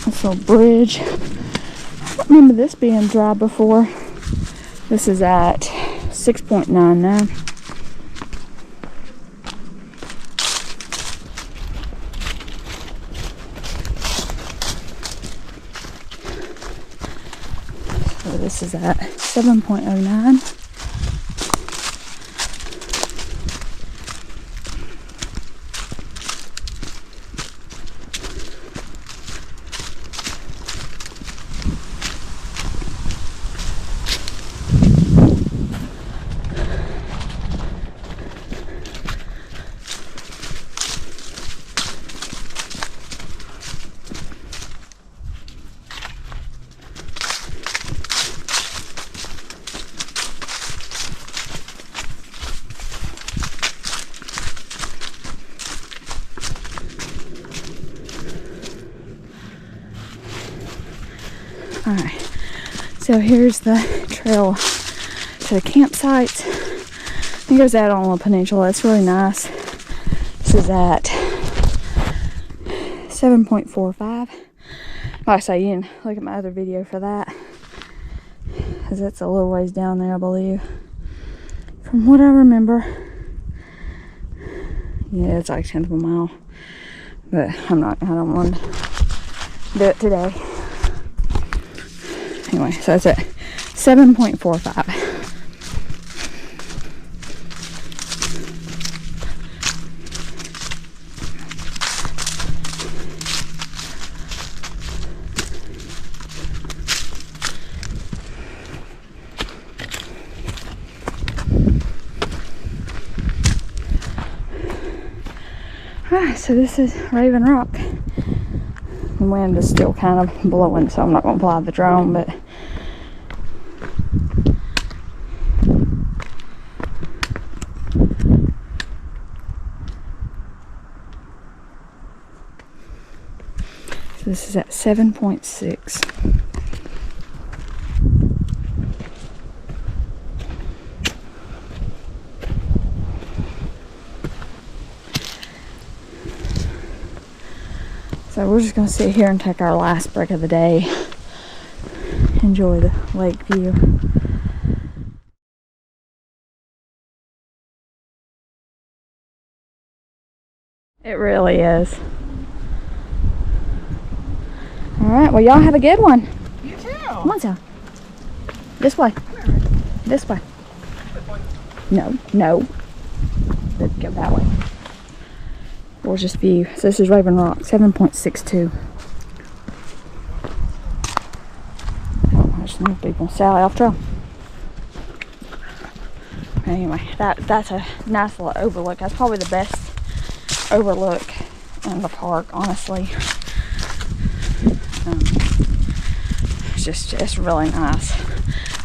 This little bridge. I don't remember this being dry before. This is at 6.99. So this is at 7.09. Alright, so here's the trail to the campsites. It goes out on the peninsula. It's really nice. This is at 7.45. Like I say, you can look at my other video for that, because it's a little ways down there, I believe, from what I remember. Yeah, it's like 1/10 of a mile, but I don't want to do it today. Anyway, so it's at 7.45. Alright, so this is Raven Rock. The wind is still kind of blowing, so I'm not going to fly the drone, but so this is at 7.6. So we're just going to sit here and take our last break of the day. Enjoy the lake view. It really is. Alright, well y'all have a good one. You too. Come on, Sal. This way. This way. No. Let's go that way. Gorgeous view. So this is Raven Rock, 7.62. There's more people. Sally off trail. Anyway, that's a nice little overlook. That's probably the best overlook in the park, honestly. It's really nice.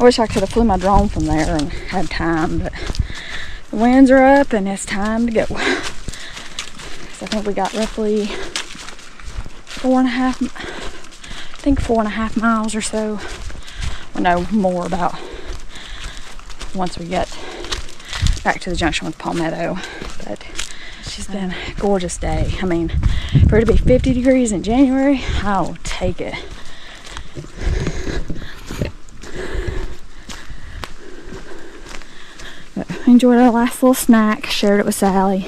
I wish I could have flew my drone from there and had time, but the winds are up and it's time to go. I think we got roughly 4.5 miles or so. Or no, more, about once we get back to the junction with Palmetto. But it's just been a gorgeous day. I mean, for it to be 50 degrees in January, I'll take it. But we enjoyed our last little snack, shared it with Sally.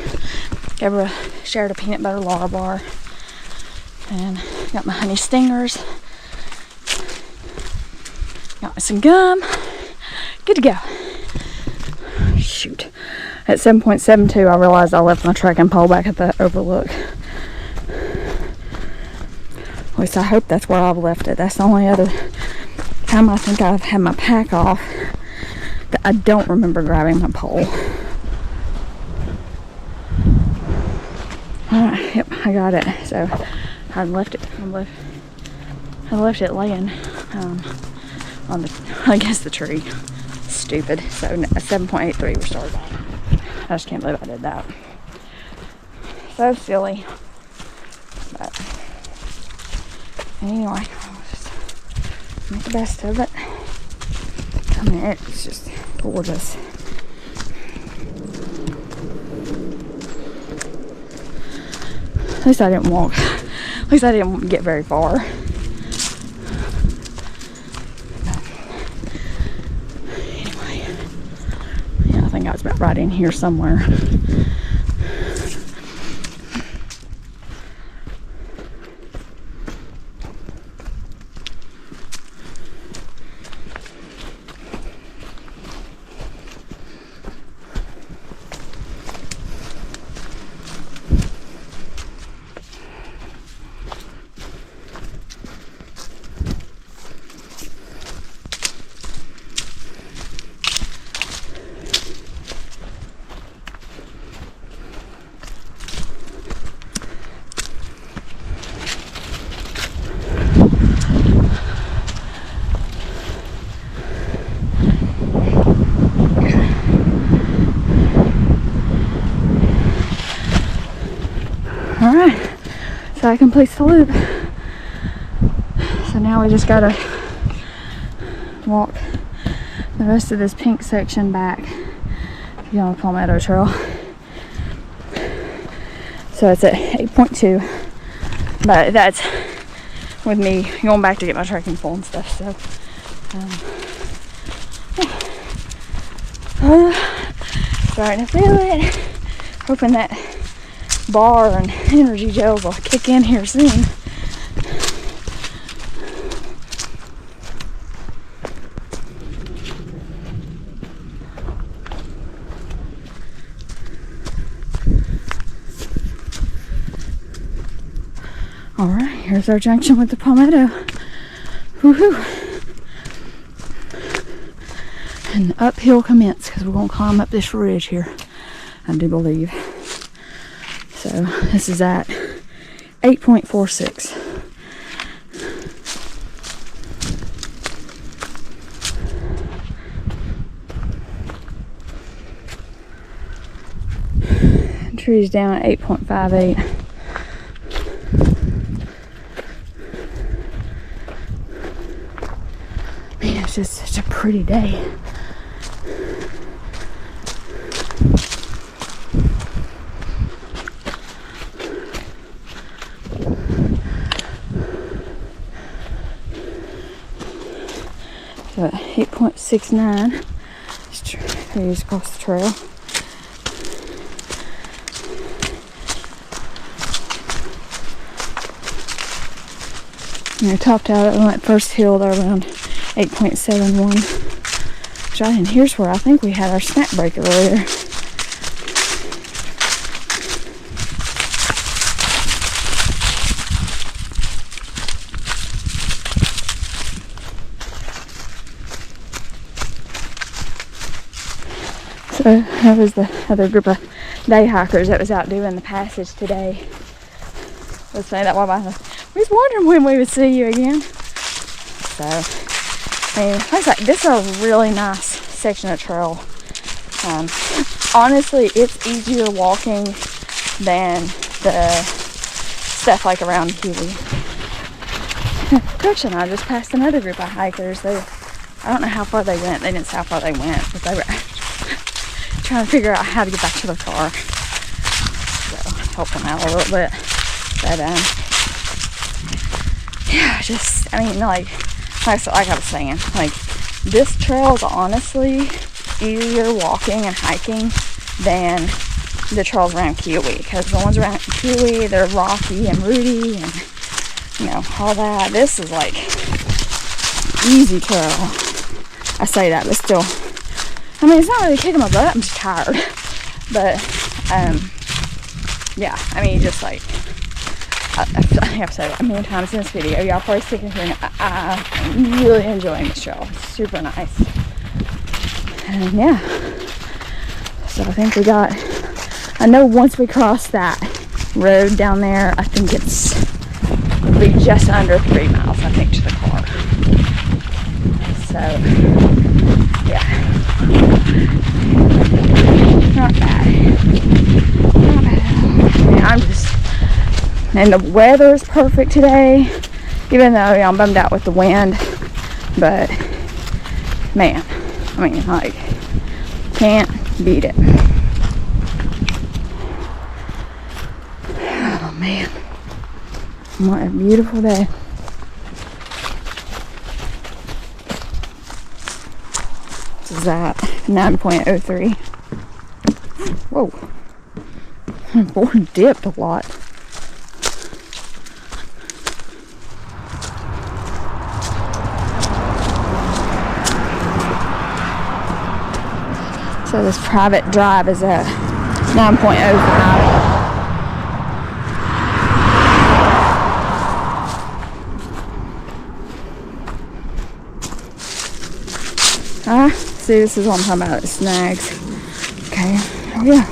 Shared a peanut butter Lara bar, and got my honey stingers, got me some gum. Good to go. Shoot, at 7.72 I realized I left my trekking pole back at the overlook. At least I hope that's where I've left it. That's the only other time I think I've had my pack off that I don't remember grabbing my pole. Alright, yep, I got it. So I left it laying on the, I guess, the tree. Stupid. So at 7.83 we started on it. I just can't believe I did that. So silly. But anyway, I'll just make the best of it. I mean, it's just gorgeous. At least I didn't walk. At least I didn't get very far. Anyway, yeah, I think I was about right in here somewhere. Alright, so that completes the loop. So now we just gotta walk the rest of this pink section back to get on the Palmetto Trail. So it's at 8.2, but that's with me going back to get my trekking pole and stuff. So starting to feel it. Hoping that bar and energy gels will kick in here soon. Alright, here's our junction with the Palmetto. Woohoo! And uphill commence because we're going to climb up this ridge here, I do believe. So this is at 8.46. Trees down at 8.58. Man, it's just such a pretty day. So at 8.69, trees across the trail. And I topped out on that first hill there around 8.71. And here's where I think we had our snack break earlier. So that was the other group of day hikers that was out doing the passage today. Let's say that while I was wondering when we would see you again. So, I mean, like I said, this is a really nice section of trail. Honestly, it's easier walking than the stuff like around Keowee. Gretchen and I just passed another group of hikers. I don't know how far they went. They didn't say how far they went, but they were trying to figure out how to get back to the car. So, help them out a little bit. But, yeah, just, I mean, like I was saying, like, this trail is honestly easier walking and hiking than the trails around Keowee, because the ones around Keowee, they're rocky and rooty and, you know, all that. This is like easy trail. I say that, but still, I mean, it's not really kicking my butt, I'm just tired. But, yeah, I mean, just like, I think I've said it a million times in this video. Y'all probably sick of hearing it. I'm really enjoying this trail. It's super nice. And yeah. So I think we got, I know once we cross that road down there, I think it'll be just under 3 miles, I think, to the car. So, yeah. Not bad. Not bad at all. I mean, I'm just, and the weather is perfect today, even though I'm bummed out with the wind. But, man, I mean, like, can't beat it. Oh, man. What a beautiful day. This is at 9.03. Whoa. My board dipped a lot. So this private drive is at 9.05. See, this is what I'm talking about, it's snags. Okay, oh yeah.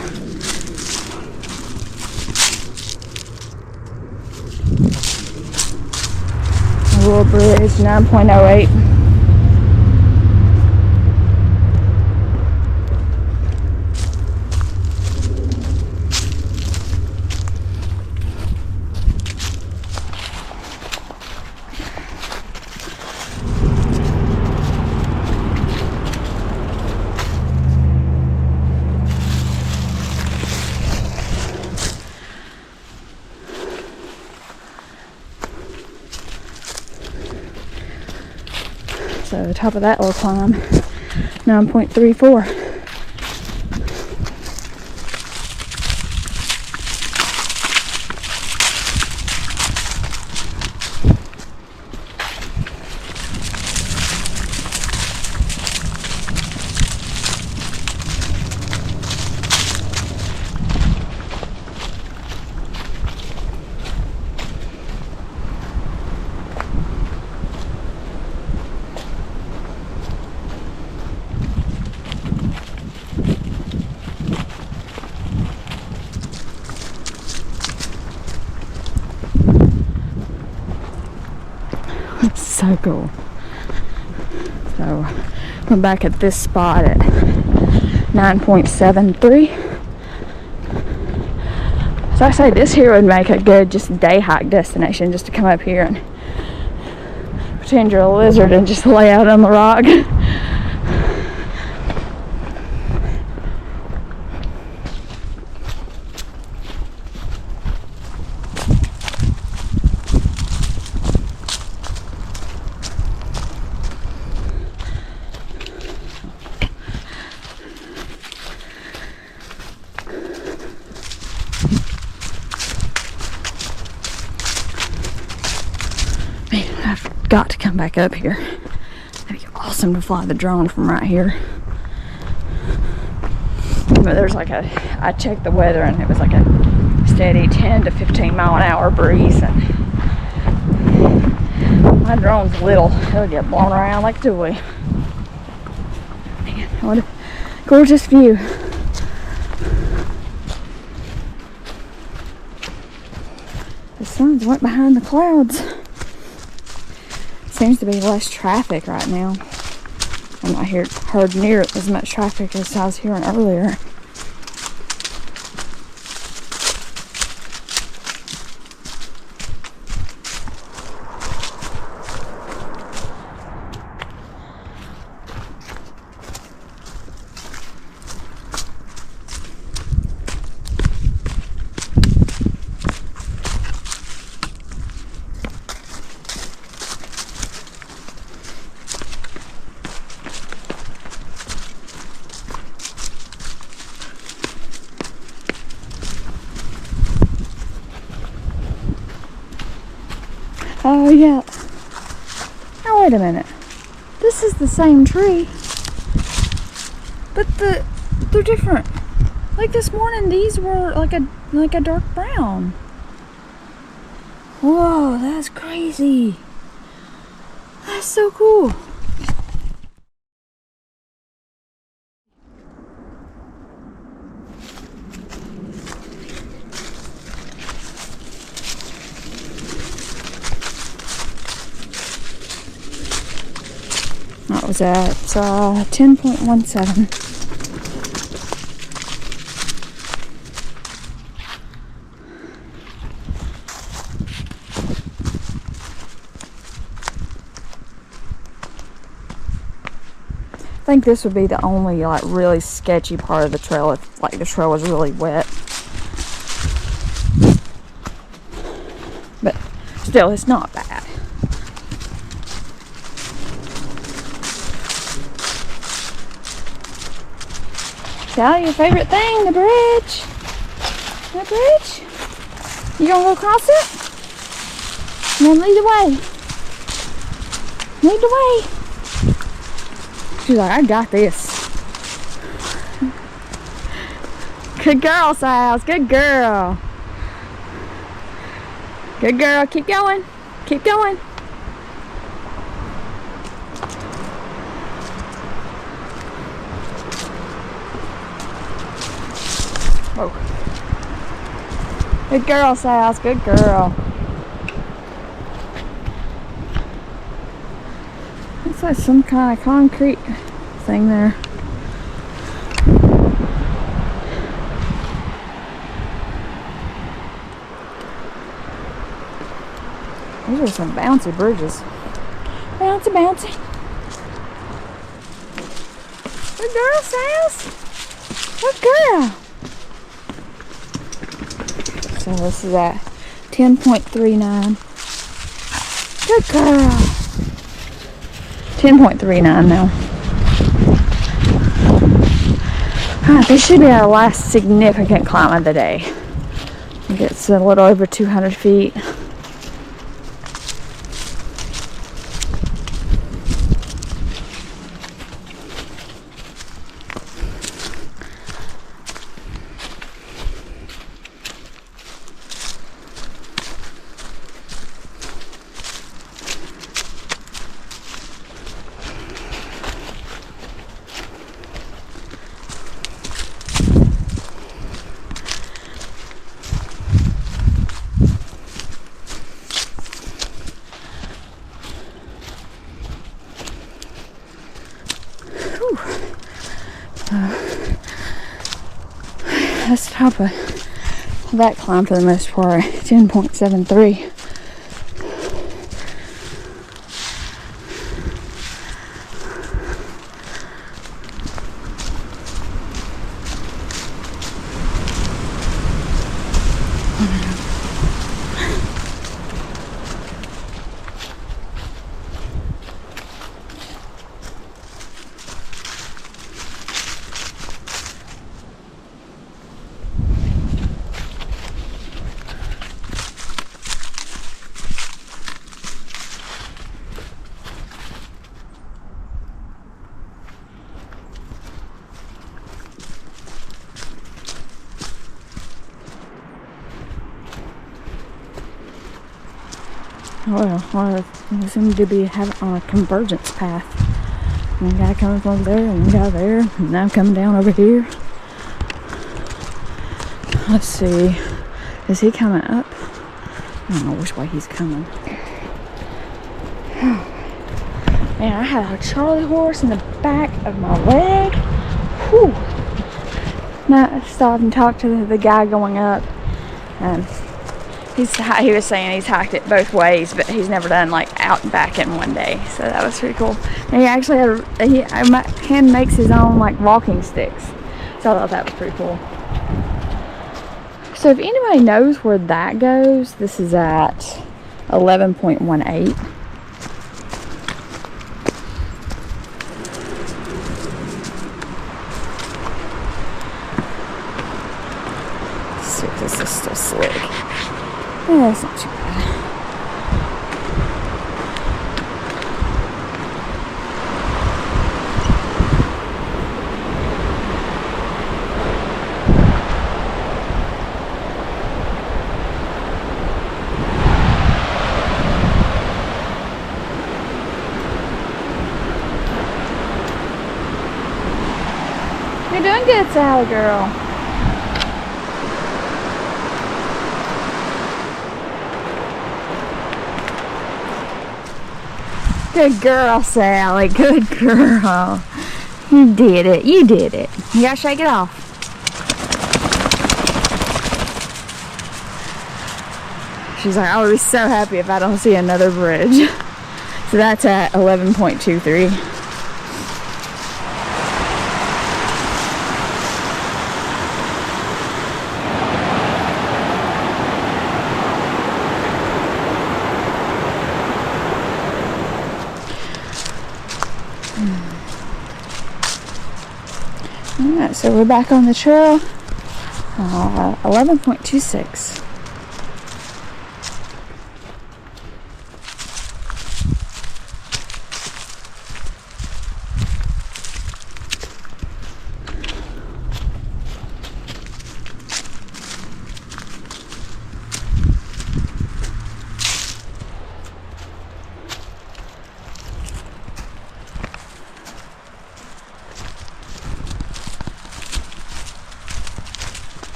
A little bridge, 9.08. So the top of that little climb, 9.34. So cool. So we're back at this spot at 9.73. So I say this here would make a good just day hike destination, just to come up here and pretend you're a lizard and just lay out on the rock. I've got to come back up here. That'd be awesome to fly the drone from right here. But there's like I checked the weather and it was like a steady 10 to 15 mile an hour breeze, and my drone's little. It'll get blown around like a toy. Man, what a gorgeous view. The sun's right behind the clouds. Seems to be less traffic right now. I'm not heard near as much traffic as I was hearing earlier. Oh yeah. Now wait a minute. This is the same tree, but they're different. Like this morning, these were like a dark brown. Whoa, that's crazy. That's so cool. That was at 10.17. I think this would be the only like really sketchy part of the trail if like the trail was really wet. But still, it's not bad. Sally, your favorite thing, the bridge. The bridge. You gonna go across it? And then lead the way. Lead the way. She's like, I got this. Good girl, Sals. Good girl. Good girl. Keep going. Keep going. Oh. Good girl, Sals. Good girl. Looks like some kind of concrete thing there. These are some bouncy bridges. Bouncy, bouncy. Good girl, Sals. Good girl. So this is at 10.39. Good girl. 10.39 now. Alright, this should be our last significant climb of the day. I think it's a little over 200 feet. That's the top of that climb for the most part. 10.73. Well, we seem to be on a convergence path. One guy coming from there, and one guy there, and now coming down over here. Let's see. Is he coming up? I don't know which way he's coming. Man, I had a Charlie horse in the back of my leg. Whew. Now I stopped and talked to the guy going up. He was saying he's hiked it both ways, but he's never done like out and back in one day. So that was pretty cool. And he actually hand makes his own like walking sticks. So I thought that was pretty cool. So if anybody knows where that goes, this is at 11.18. Let's see if this is still slick. Yeah, that's not too bad. You're doing good, Sally girl. Good girl, Sally. Good girl. You did it. You did it. You gotta shake it off. She's like, I would be so happy if I don't see another bridge. So that's at 11.23. Alright, so we're back on the trail. 11.26.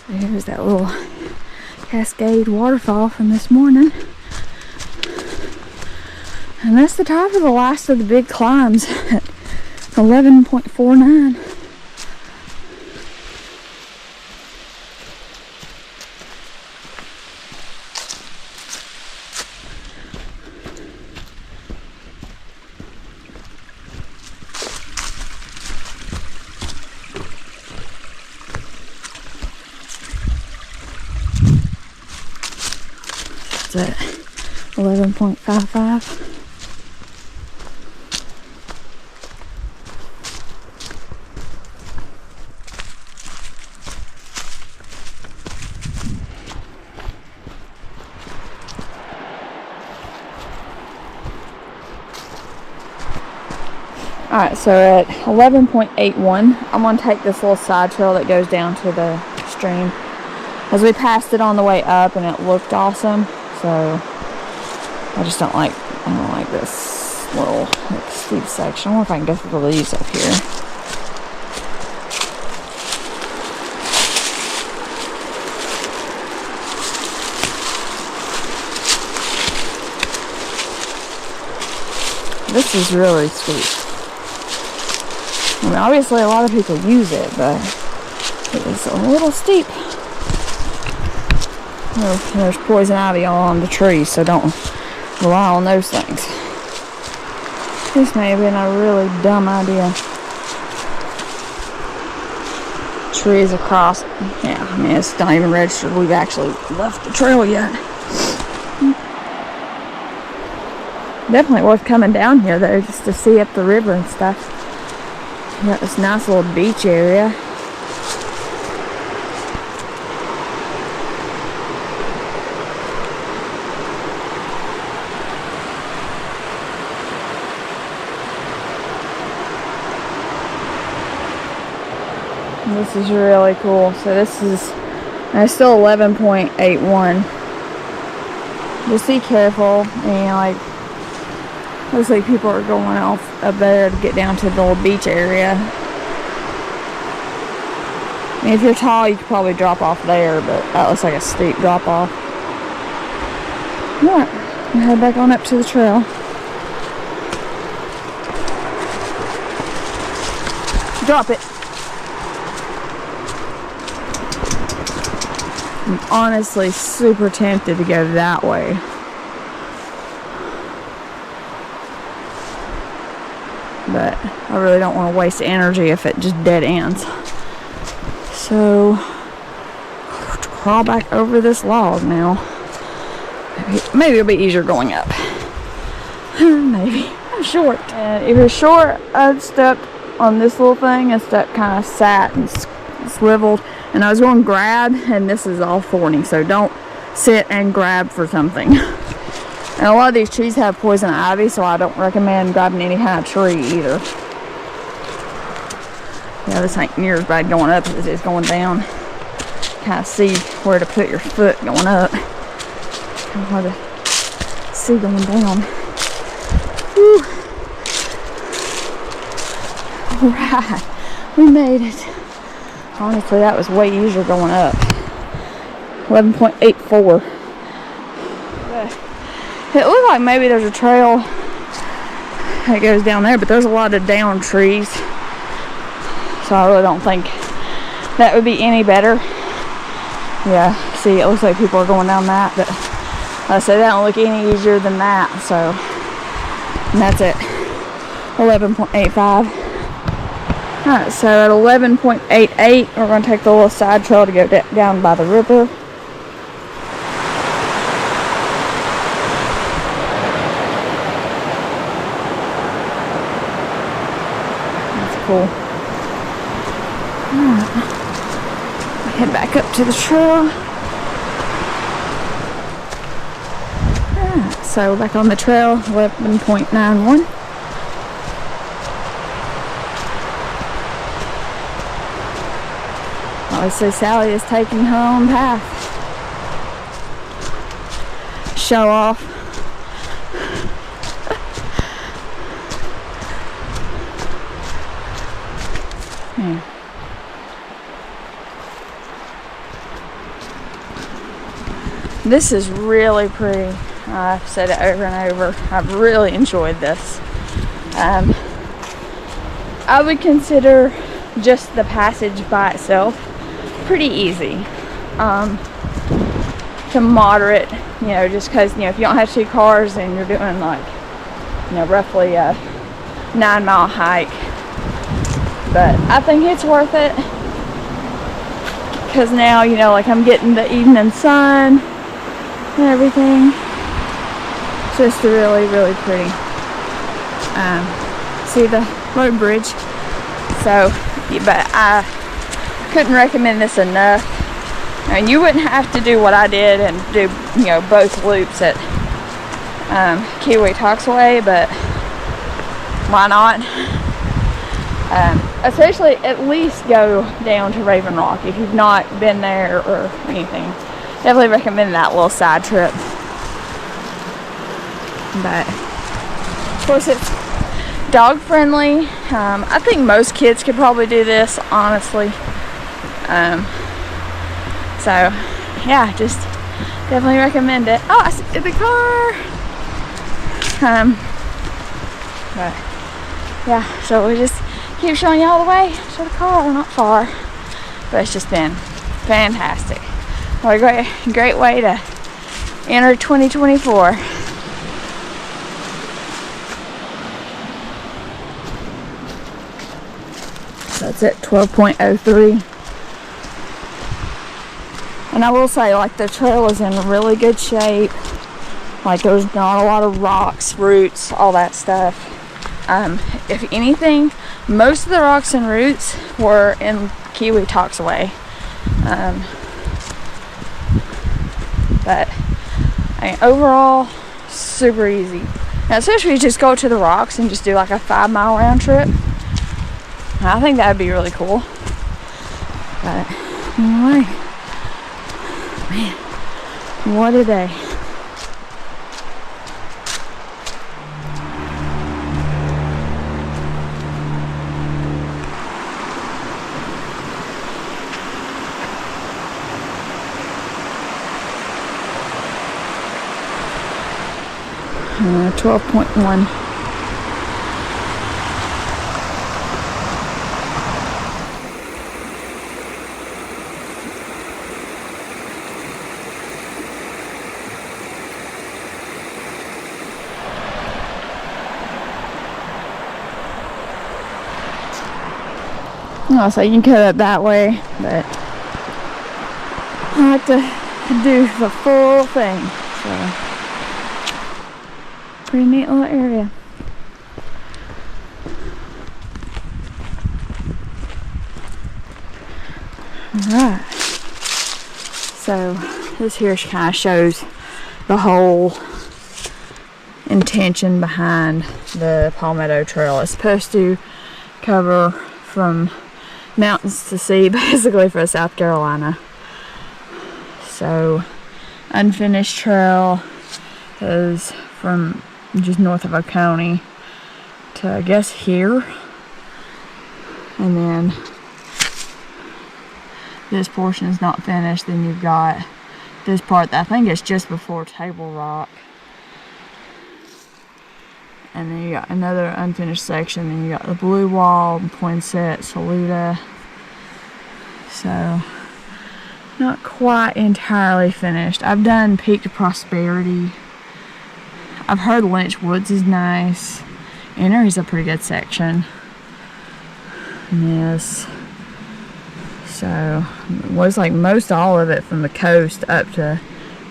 There's that little cascade waterfall from this morning. And that's the top of the last of the big climbs at 11.49. It's at 11.55. Alright, so at 11.81, I'm going to take this little side trail that goes down to the stream. As we passed it on the way up and it looked awesome, so I don't like this little steep section. I wonder if I can go through the leaves up here. This is really steep. I mean, obviously a lot of people use it, but it is a little steep. There's poison ivy all on the trees, so don't rely on those things. This may have been a really dumb idea. Trees across. Yeah, I mean, it's not even registered we've actually left the trail yet. Definitely worth coming down here though, just to see up the river and stuff. You got this nice little beach area. This is really cool. So this is, it's still 11.81. Just be careful, and like, looks like people are going off up there to get down to the little beach area. I mean, if you're tall, you could probably drop off there, but that looks like a steep drop off. Alright, we'll head back on up to the trail. Drop it. I'm honestly super tempted to go that way. But I really don't want to waste energy if it just dead ends. So, crawl back over this log now. Maybe it'll be easier going up. Maybe. I'm short. And if you're short, I'd stepped on this little thing and stuck kind of sat and swiveled. And I was going to grab, and this is all thorny, so don't sit and grab for something. And a lot of these trees have poison ivy, so I don't recommend grabbing any kind of tree either. Yeah, this ain't near as bad going up as it is going down. Kind of see where to put your foot going up. Kind of hard to see going down. Whew. Alright, we made it. Honestly, that was way easier going up. 11.84. It looked like maybe there's a trail that goes down there, but there's a lot of down trees. So I really don't think that would be any better. Yeah, see, it looks like people are going down that, but I say that don't look any easier than that. So, and that's it. 11.85. Alright, so at 11.88, we're going to take the little side trail to go down by the river. That's cool. Alright, head back up to the trail. Alright, so back on the trail, 11.91. Obviously, Sally is taking her own path. Show off. This is really pretty. I've said it over and over. I've really enjoyed this. I would consider just the passage by itself pretty easy to moderate, you know, just because, you know, if you don't have two cars and you're doing like, you know, roughly a 9-mile hike. But I think it's worth it because now, you know, like I'm getting the evening sun and everything. It's just really, really pretty. See the road bridge. So, but I couldn't recommend this enough. And you wouldn't have to do what I did and do, you know, both loops at Keowee-Toxaway, but why not? Especially at least go down to Raven Rock if you've not been there or anything. Definitely recommend that little side trip. But of course it's dog friendly. I think most kids could probably do this, honestly. So yeah, just definitely recommend it. Oh, I see the car. But yeah, so we just keep showing you all the way to the car. We're not far, but it's just been fantastic. What a great way to enter 2024. That's at 12.03. And I will say, like, the trail is in really good shape. Like, there's not a lot of rocks, roots, all that stuff. If anything, most of the rocks and roots were in Keowee-Toxaway. But I mean, overall, super easy. Now, especially if you just go to the rocks and just do like a 5-mile round trip. I think that would be really cool. But anyway, man, what a day. Uh, 12.1. Oh, so you can cut it that way, but I like to do the full thing. So, pretty neat little area. Alright. So this here kind of shows the whole intention behind the Palmetto Trail. It's supposed to cover from mountains to sea, basically, for South Carolina. So unfinished trail is from just north of Oconee to, I guess, here, and then this portion is not finished. Then you've got this part that I think is just before Table Rock, and then you got another unfinished section. Then you got the Blue Wall, Poinsett, Saluda. So not quite entirely finished. I've done Peak to Prosperity. I've heard Lynch Woods is nice. Inner is a pretty good section. Yes. So it was like most all of it from the coast up to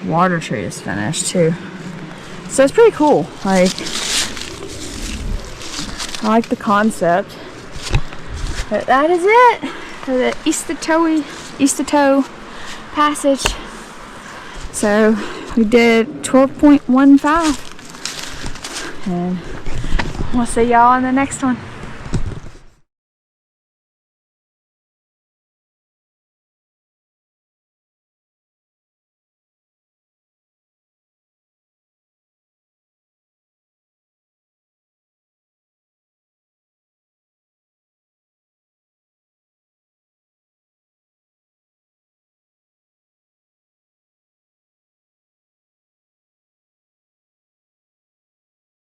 Water Tree is finished too. So it's pretty cool. Like, I like the concept. But that is it for the Eastatoe Passage. So we did 12.15. And we'll see y'all in the next one.